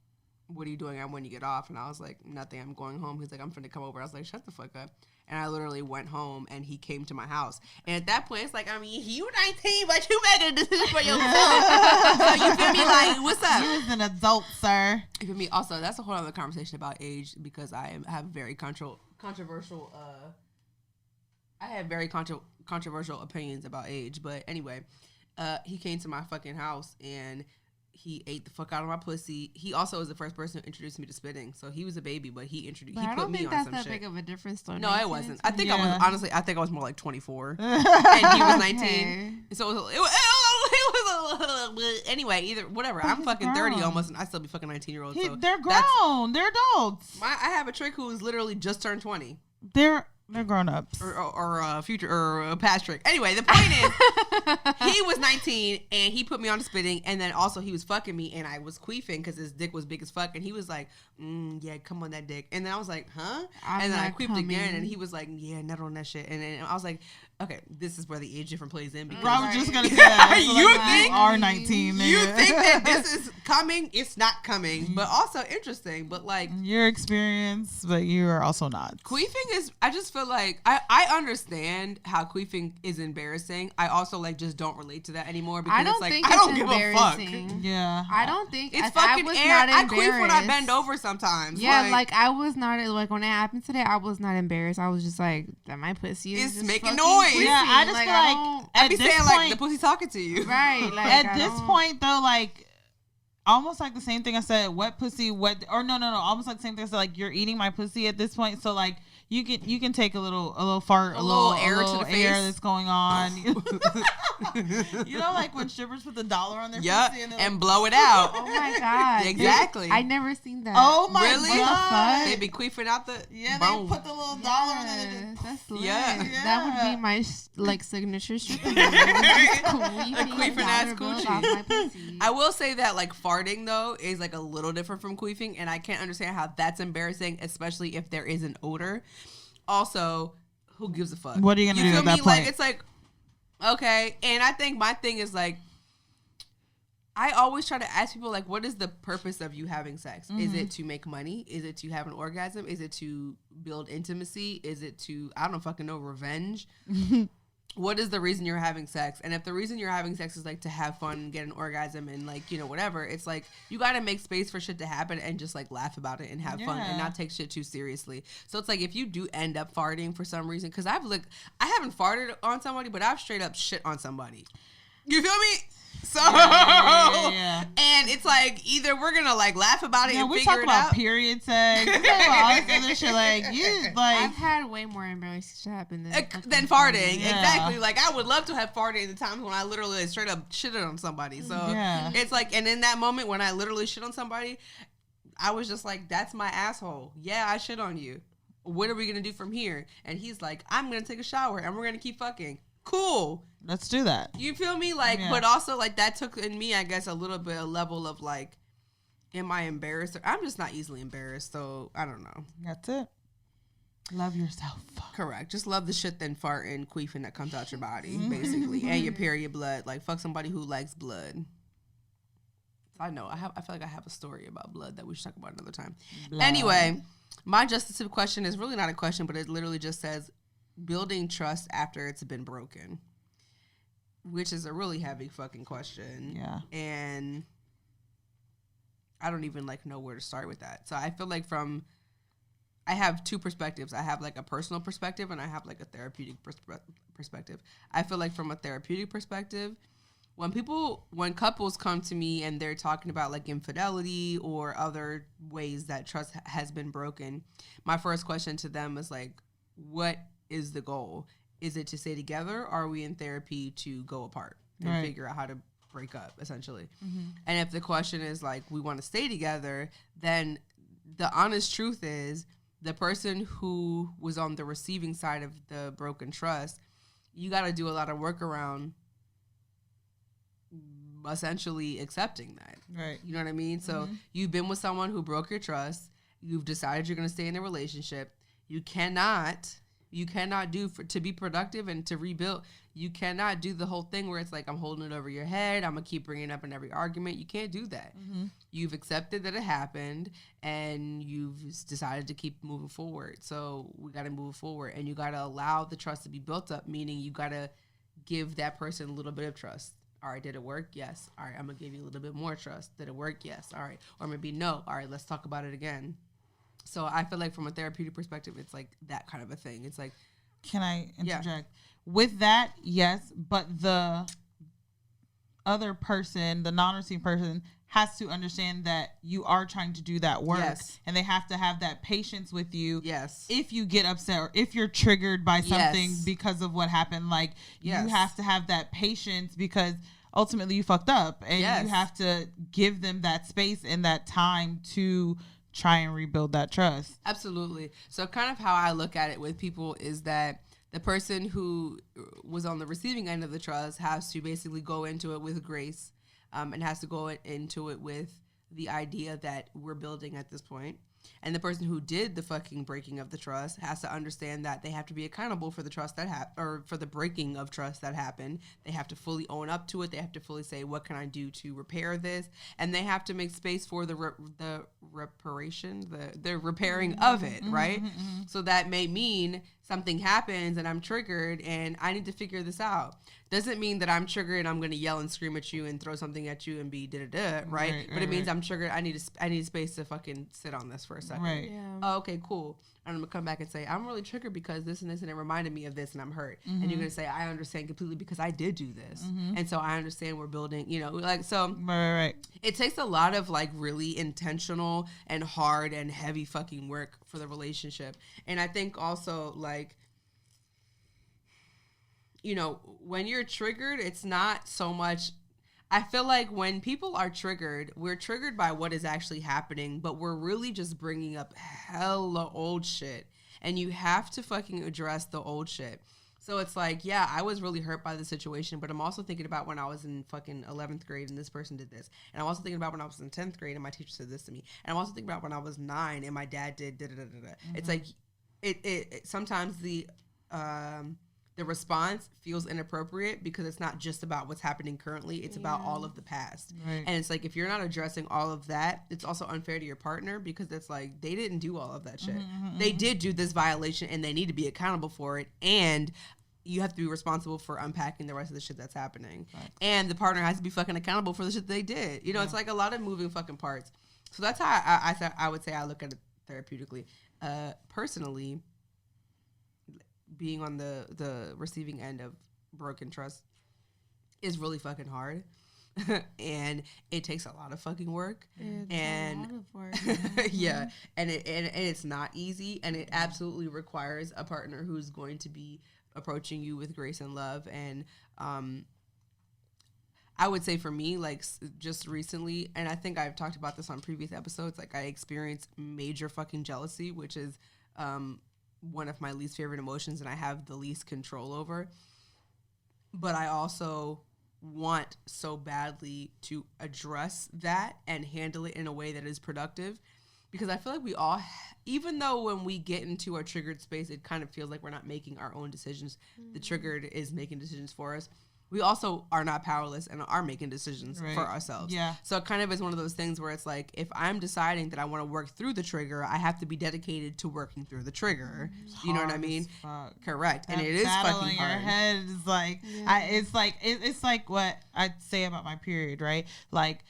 what are you doing when you get off? And I was like, nothing, I'm going home. He's like, I'm finna come over. I was like, shut the fuck up. And I literally went home, and he came to my house. And at that point, it's like, I mean, you 19, but you made a decision for yourself. So you feel me? Like, what's up? You was an adult, sir. You feel me? Also, that's a whole other conversation about age, because I have very controversial controversial opinions about age. But anyway, he came to my fucking house and he ate the fuck out of my pussy. He also was the first person who introduced me to spitting. So he was a baby, but he put me on some shit. I don't think that's that big of a difference, though. No, it wasn't. I think I was more like 24, and he was 19. Okay. So it was anyway. Whatever. I'm fucking 30 almost, and I still be fucking 19-year-olds. So they're grown. They're adults. I have a trick who is literally just turned 20. They're grown ups. Or future or past trick. Anyway, the point is, he was 19 and he put me on the spitting, and then also he was fucking me and I was queefing because his dick was big as fuck, and he was like, yeah, come on that dick. And then I was like, huh? And then I queefed again, and he was like, yeah, nut on that shit. And then I was like, okay, this is where the age difference plays in. Because I was just gonna say that. So you think you are 19? Nigga. You think that this is coming? It's not coming, but also interesting. But like your experience, but you are also not. Queefing is. I just feel like I understand how queefing is embarrassing. I also like just don't relate to that anymore because it's like I don't give a fuck. Yeah, I don't think it's fucking air. I queef when I bend over sometimes. Yeah, like I was not like when it happened today. I was not embarrassed. I was just like that. My pussy is just making noise. Yeah, I just feel like I be saying like the pussy talking to you, right? Like at this point though, like almost like the same thing I said, wet pussy, wet or no, almost like the same thing I said, like you're eating my pussy at this point. So like you can take a little fart, a little air to the face that's going on. You know, like when strippers put the dollar on their pussy and blow it out. Oh my god, exactly. I never seen that. Oh my really? god, they be queefing out the they put the little dollar on there. That's lit. Yeah, that would be my like signature stripping. Queefing ass coochie. I will say that like farting though is like a little different from queefing, and I can't understand how that's embarrassing, especially if there is an odor. Also, who gives a fuck? What are you gonna do at that point? Like it's like okay, and I think my thing is like I always try to ask people like, what is the purpose of you having sex? Mm-hmm. Is it to make money? Is it to have an orgasm? Is it to build intimacy? Is it to I don't fucking know revenge? What is the reason you're having sex? And if the reason you're having sex is like to have fun and get an orgasm and like, you know, whatever, it's like you got to make space for shit to happen and just like laugh about it and have fun and not take shit too seriously. So it's like if you do end up farting for some reason, because I haven't farted on somebody, but I've straight up shit on somebody. You feel me? So and it's like either we're gonna like laugh about it and figure it out. We talk about period sex, we talk about all this other shit. Like I've had way more embarrassing shit happen than farting. Exactly. Like I would love to have farted in the times when I literally straight up shitted on somebody. So it's like, and in that moment when I literally shit on somebody, I was just like, that's my asshole. Yeah, I shit on you. What are we gonna do from here? And he's like, I'm gonna take a shower and we're gonna keep fucking. Cool. Let's do that. You feel me? Like, but also like that took in me, I guess, a little bit a level of like, am I embarrassed? I'm just not easily embarrassed, so I don't know. That's it. Love yourself. Correct. Just love the shit then fart and queefing that comes out your body, basically, and your period blood. Like fuck somebody who likes blood. I know. I feel like I have a story about blood that we should talk about another time. Blood. Anyway, my justice question is really not a question, but it literally just says, building trust after it's been broken, which is a really heavy fucking question. Yeah. And I don't even like know where to start with that. So I feel like I have two perspectives. I have like a personal perspective and I have like a therapeutic perspective. I feel like from a therapeutic perspective, when couples come to me and they're talking about like infidelity or other ways that trust has been broken, my first question to them is like, what is the goal? Is it to stay together, or are we in therapy to go apart and figure out how to break up, essentially? Mm-hmm. And if the question is like, we want to stay together, then the honest truth is the person who was on the receiving side of the broken trust, you got to do a lot of work around essentially accepting that. Right. You know what I mean? So you've been with someone who broke your trust. You've decided you're going to stay in a relationship. You cannot do to be productive and to rebuild. You cannot do the whole thing where it's like, I'm holding it over your head. I'm going to keep bringing it up in every argument. You can't do that. Mm-hmm. You've accepted that it happened and you've decided to keep moving forward. So we got to move forward, and you got to allow the trust to be built up, meaning you got to give that person a little bit of trust. All right, did it work? Yes. All right, I'm going to give you a little bit more trust. Did it work? Yes. All right. Or maybe no. All right, let's talk about it again. So I feel like from a therapeutic perspective, it's like that kind of a thing. It's like, Can I interject? Yeah. With that, yes, but the other person, the non-receiving person, has to understand that you are trying to do that work, and they have to have that patience with you. Yes. If you get upset or if you're triggered by something because of what happened, like you have to have that patience because ultimately you fucked up, and you have to give them that space and that time to try and rebuild that trust. Absolutely. So kind of how I look at it with people is that the person who was on the receiving end of the trust has to basically go into it with grace, and has to go into it with the idea that we're building at this point. And the person who did the fucking breaking of the trust has to understand that they have to be accountable for the trust that or for the breaking of trust that happened. They have to fully own up to it. They have to fully say, what can I do to repair this? And they have to make space for the reparation, the repairing of it, right? So that may mean something happens and I'm triggered and I need to figure this out. Doesn't mean that I'm triggered and I'm going to yell and scream at you and throw something at you and be da-da-da, right? But it means I'm triggered. I need space to fucking sit on this for a second. Right. Yeah. Oh, okay, cool. And I'm going to come back and say, I'm really triggered because this and this and it reminded me of this and I'm hurt. And you're going to say, I understand completely because I did do this. And so I understand we're building, like, so right. It takes a lot of like really intentional and hard and heavy fucking work for the relationship. And I think also like, when you're triggered, it's not so much. I feel like when people are triggered, we're triggered by what is actually happening, but we're really just bringing up hella old shit. And you have to fucking address the old shit. So it's like, yeah, I was really hurt by the situation, but I'm also thinking about when I was in fucking 11th grade and this person did this. And I'm also thinking about when I was in 10th grade and my teacher said this to me. And I'm also thinking about when I was 9 and my dad did da-da-da-da-da. It's like, it sometimes the response feels inappropriate because it's not just about what's happening currently. It's about all of the past. Right. And it's like, if you're not addressing all of that, it's also unfair to your partner because it's like, they didn't do all of that shit. They did do this violation and they need to be accountable for it. And you have to be responsible for unpacking the rest of the shit that's happening. Right. And the partner has to be fucking accountable for the shit they did. It's like a lot of moving fucking parts. So that's how I would say I look at it therapeutically. Personally, being on the receiving end of broken trust is really fucking hard. And it takes a lot of fucking work. It's a lot of work. Yeah. And it's not easy, and it absolutely requires a partner who's going to be approaching you with grace and love. And I would say for me, like just recently, and I think I've talked about this on previous episodes, like I experienced major fucking jealousy, which is one of my least favorite emotions and I have the least control over. But I also want so badly to address that and handle it in a way that is productive, because I feel like we all, even though when we get into our triggered space, it kind of feels like we're not making our own decisions. The triggered is making decisions for us. We also are not powerless and are making decisions for ourselves. Yeah. So it kind of is one of those things where it's like, if I'm deciding that I want to work through the trigger, I have to be dedicated to working through the trigger. You know what I mean? Correct. That and it is fucking your hard. Head is like, it's like what I say about my period, right? Like,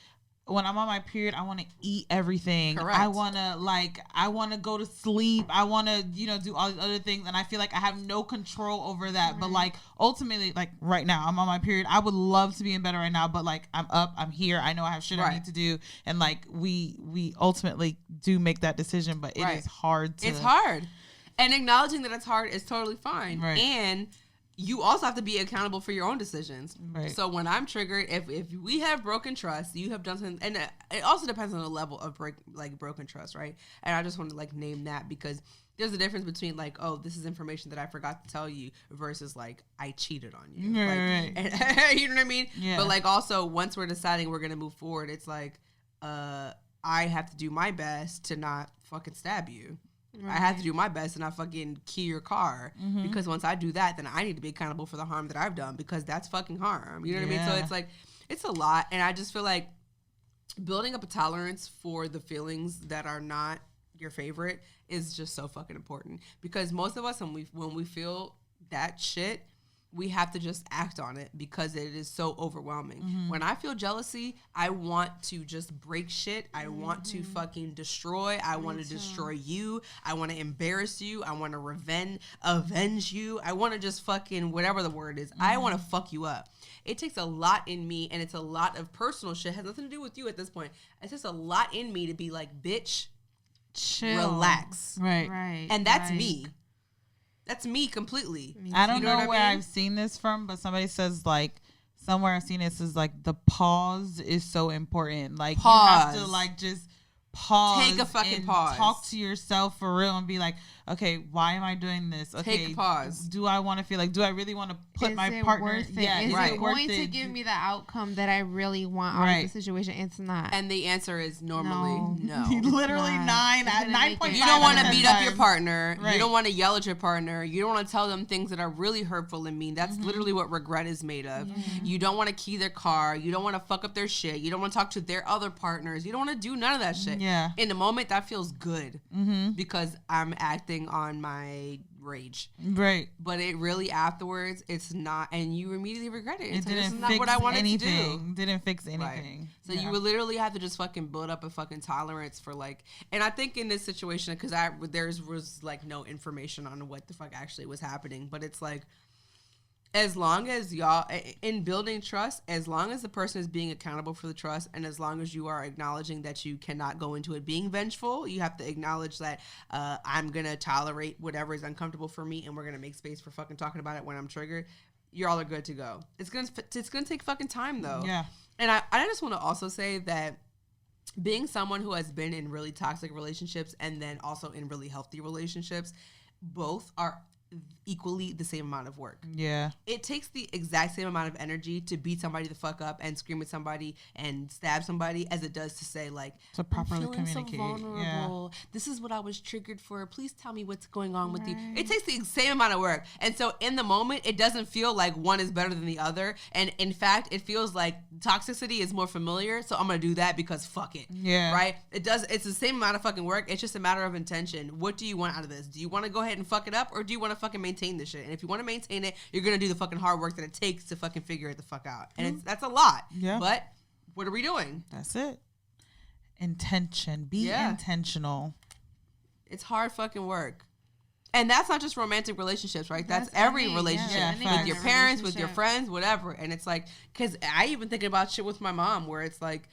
when I'm on my period, I want to eat everything. Correct. I want to go to sleep. I want to, do all these other things. And I feel like I have no control over that. Right. But like, ultimately, like right now, I'm on my period. I would love to be in bed right now, but like, I'm up, I'm here. I know I have shit I need to do. And like, we ultimately do make that decision, but it is hard to. It's hard. And acknowledging that it's hard is totally fine. Right. And you also have to be accountable for your own decisions. Right. So when I'm triggered, if we have broken trust, you have done something, and it also depends on the level of broken trust, right? And I just want to like name that, because there's a difference between like, oh, this is information that I forgot to tell you versus like, I cheated on you. Right. Like, and, you know what I mean? Yeah. But like also, once we're deciding we're going to move forward, it's like, I have to do my best to not fucking stab you. Right. I have to do my best and not fucking key your car, because once I do that, then I need to be accountable for the harm that I've done, because that's fucking harm. You know what I mean? So it's like, it's a lot. And I just feel like building up a tolerance for the feelings that are not your favorite is just so fucking important, because most of us, when we feel that shit, we have to just act on it because it is so overwhelming. When I feel jealousy, I want to just break shit. I want to fucking destroy. I want to destroy you. I want to embarrass you. I want to avenge you. I want to just fucking, whatever the word is, I want to fuck you up. It takes a lot in me, and it's a lot of personal shit. It has nothing to do with you at this point. It's just a lot in me to be like, bitch, chill, relax. Right. And that's me. That's me completely. I don't know where I mean? I've seen this from, but somebody says like somewhere I've seen this is like the pause is so important. Like you have to like just pause. Take a fucking pause. Talk to yourself for real and be like, okay, why am I doing this? Okay, take a pause. Do I want to feel like? Do I really want to put my partner? Worth it? Yeah, is right. it going to give me the outcome that I really want out of the situation? It's not. And the answer is normally no. Literally not. 9.5. You don't want to beat up your partner. Right. You don't want to yell at your partner. You don't want to tell them things that are really hurtful and mean. That's literally what regret is made of. You don't want to key their car. You don't want to fuck up their shit. You don't want to talk to their other partners. You don't want to do none of that shit. Yeah. In the moment, that feels good because I'm acting on my rage. Right. But it really afterwards, it's not, and you immediately regret it. It This is didn't not fix what I wanted anything. to do. Didn't fix anything. Right. So you would literally have to just fucking build up a fucking tolerance for like, and I think in this situation, because was like no information on what the fuck actually was happening, but it's like, as long as y'all, in building trust, as long as the person is being accountable for the trust, and as long as you are acknowledging that you cannot go into it being vengeful, you have to acknowledge that I'm going to tolerate whatever is uncomfortable for me, and we're going to make space for fucking talking about it when I'm triggered. You're all are good to go. It's gonna take fucking time, though. Yeah. And I just want to also say that being someone who has been in really toxic relationships and then also in really healthy relationships, both are equally the same amount of work. Yeah. It takes the exact same amount of energy to beat somebody the fuck up and scream at somebody and stab somebody as it does to say like, to properly I'm feeling communicate. so vulnerable. Yeah. This is what I was triggered for. Please tell me what's going on with you. It takes the same amount of work. And so in the moment, it doesn't feel like one is better than the other. And in fact, it feels like toxicity is more familiar. So I'm going to do that because fuck it. Yeah. Right? It's the same amount of fucking work. It's just a matter of intention. What do you want out of this? Do you want to go ahead and fuck it up, or do you want to fucking maintain this shit? And if you want to maintain it, you're going to do the fucking hard work that it takes to fucking figure it the fuck out. And that's a lot. Yeah. But what are we doing? That's it. Intention. Be intentional. It's hard fucking work. And that's not just romantic relationships, right? That's every relationship with your parents, with your friends, whatever. And it's like, because I even thinking about shit with my mom where it's like,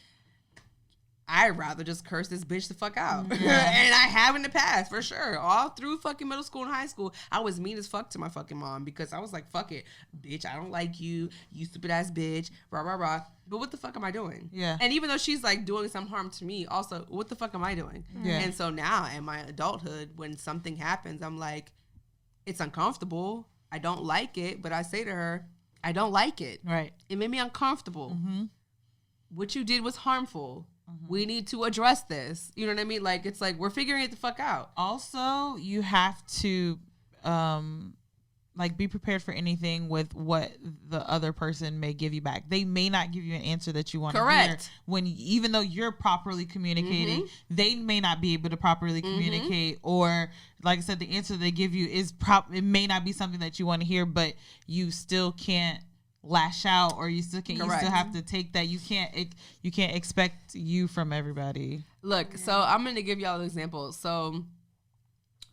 I'd rather just curse this bitch the fuck out. And I have in the past, for sure. All through fucking middle school and high school, I was mean as fuck to my fucking mom because I was like, fuck it. Bitch, I don't like you. You stupid ass bitch. Rah, rah, rah. But what the fuck am I doing? Yeah. And even though she's like doing some harm to me, also, what the fuck am I doing? Yeah. And so now in my adulthood, when something happens, I'm like, it's uncomfortable. I don't like it. But I say to her, I don't like it. Right. It made me uncomfortable. What you did was harmful. We need to address this. You know what I mean? Like, it's like, we're figuring it the fuck out. Also, you have to, like, be prepared for anything with what the other person may give you back. They may not give you an answer that you want to hear. When, even though you're properly communicating, they may not be able to properly communicate. Or, like I said, the answer they give you is it may not be something that you want to hear, but you still can't lash out, or you still can't. You still have to take that. You can't expect you from everybody. Look, so I'm gonna give y'all an example. So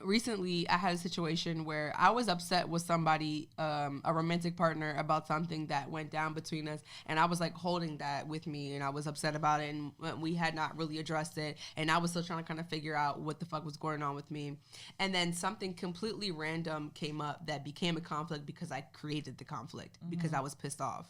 recently I had a situation where I was upset with somebody, a romantic partner, about something that went down between us, and I was like holding that with me, and I was upset about it, and we had not really addressed it, and I was still trying to kind of figure out what the fuck was going on with me. And then something completely random came up that became a conflict because I created the conflict because I was pissed off.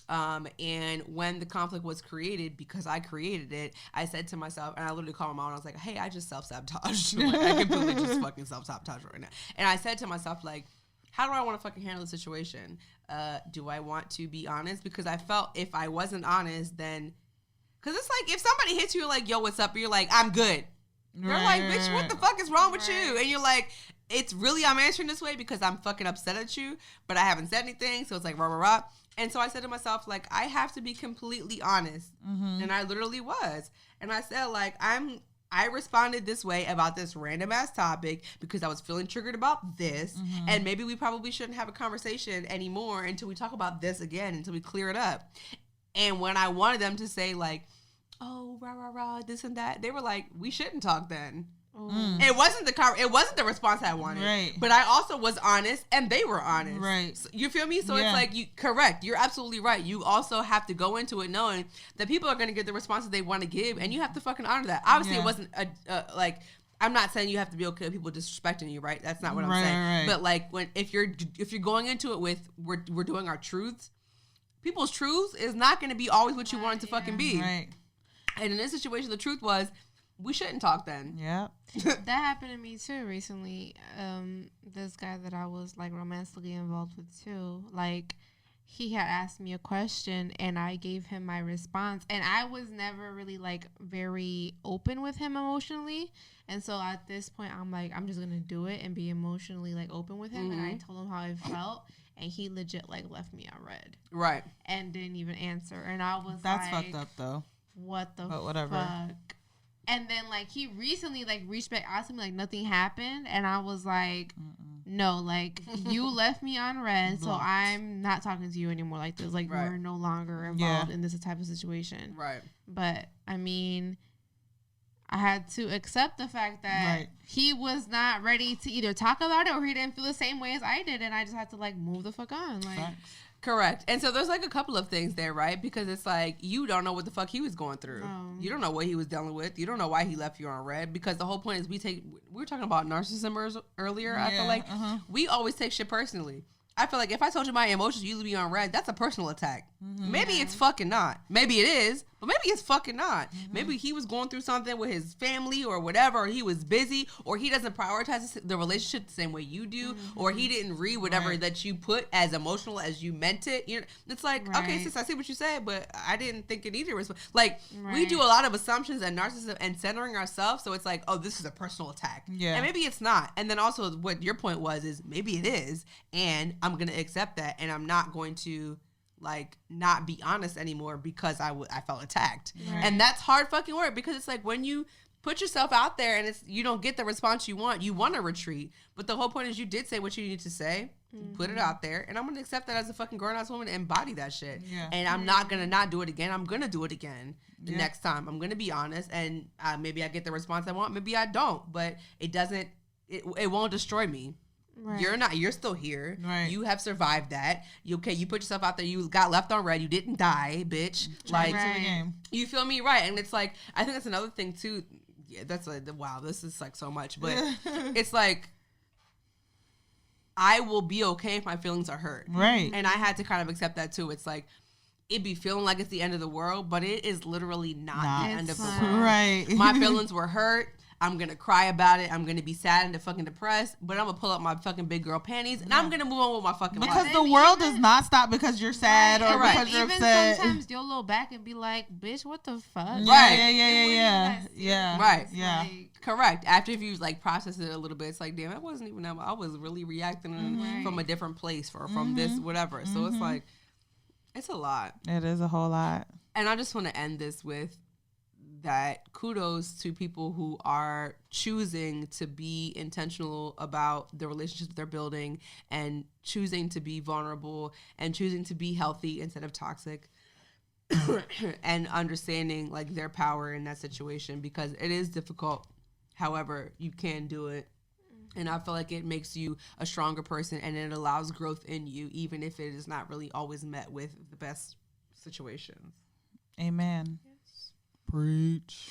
And when the conflict was created, because I created it, I said to myself, and I literally called my mom and I was like, hey, I just self-sabotage. Like, I completely just fucking self-sabotage right now. And I said to myself, like, how do I want to fucking handle the situation? Do I want to be honest? Because I felt if I wasn't honest, then, because it's like, if somebody hits you like, yo, what's up? You're like, I'm good. They're like, bitch, what the fuck is wrong with you? And you're like, it's really, I'm answering this way because I'm fucking upset at you, but I haven't said anything. So it's like, rah, rah, rah. And so I said to myself, like, I have to be completely honest. And I literally was. And I said, like, I'm I responded this way about this random ass topic because I was feeling triggered about this. And maybe we probably shouldn't have a conversation anymore until we talk about this again, until we clear it up. And when I wanted them to say like, oh, rah, rah, rah, this and that, they were like, we shouldn't talk then. It wasn't the response I wanted. Right. But I also was honest and they were honest. Right. So, you feel me? So it's like, you're absolutely right. You also have to go into it knowing that people are going to get the responses they want to give, and you have to fucking honor that. Obviously, it wasn't like, I'm not saying you have to be okay with people disrespecting you, right? That's not what I'm saying. Right. But like, if you're going into it with we're doing our truths, people's truths is not going to be always what you want it to fucking be. Right. And in this situation, the truth was, we shouldn't talk then. Yeah. That happened to me too recently. This guy that I was like romantically involved with too, like he had asked me a question and I gave him my response, and I was never really like very open with him emotionally. And so at this point I'm like, I'm just gonna do it and be emotionally like open with him. And I told him how I felt, and he legit like left me on red. Right. And didn't even answer. And I was That's like, fucked up though. What the whatever. fuck? And then, like, he recently, like, reached back out to me, like, nothing happened. And I was like, no, like, you left me on red, so I'm not talking to you anymore like this. Like, we're no longer involved in this type of situation. Right. But, I mean, I had to accept the fact that he was not ready to either talk about it or he didn't feel the same way as I did. And I just had to, like, move the fuck on. Like, correct. And so there's like a couple of things there, right? Because it's like, you don't know what the fuck he was going through. You don't know what he was dealing with. You don't know why he left you on red. Because the whole point is we were talking about narcissism earlier. I feel like we always take shit personally. I feel like if I told you my emotions, you leave me on red, that's a personal attack. Maybe it's fucking not. Maybe it is, but maybe it's fucking not. Maybe he was going through something with his family or whatever, or he was busy, or he doesn't prioritize the relationship the same way you do, or he didn't read whatever that you put as emotional as you meant it. You know, it's like, okay, sis, I see what you said, but I didn't think it either was like, we do a lot of assumptions and narcissism and centering ourselves. So it's like, oh, this is a personal attack. Yeah. And maybe it's not. And then also what your point was is maybe it is. And I'm going to accept that. And I'm not going to like not be honest anymore because I felt attacked. And that's hard fucking work, because it's like when you put yourself out there and you don't get the response you want to retreat. But the whole point is you did say what you need to say, put it out there, and I'm going to accept that as a fucking grown-ass woman and embody that shit. And I'm not going to not do it again. I'm going to do it again the next time. I'm going to be honest, and maybe I get the response I want, maybe I don't, but it won't destroy me. You're still here. You have survived that. You put yourself out there. You got left on red. You didn't die, bitch. Like, you feel me? Right. And it's like, I think that's another thing too. Yeah, that's like, wow, this is like so much, but it's like, I will be okay if my feelings are hurt. Right. And I had to kind of accept that too. It's like, it be feeling like it's the end of the world, but it is literally not the end of the world. Right. My feelings were hurt. I'm going to cry about it. I'm going to be sad and fucking depressed, but I'm going to pull up my fucking big girl panties and I'm going to move on with my fucking life. Because the world does not stop because you're sad or because you're upset. Sometimes you'll look back and be like, bitch, what the fuck? Yeah. Right. Yeah. Like, correct. After if you like process it a little bit, it's like, damn, I wasn't even, I was really reacting from a different place from this, whatever. So it's like, it's a lot. It is a whole lot. And I just want to end this with that kudos to people who are choosing to be intentional about the relationships that they're building and choosing to be vulnerable and choosing to be healthy instead of toxic and understanding like their power in that situation, because it is difficult. However, you can do it. And I feel like it makes you a stronger person and it allows growth in you, even if it is not really always met with the best situations. Amen. Preach.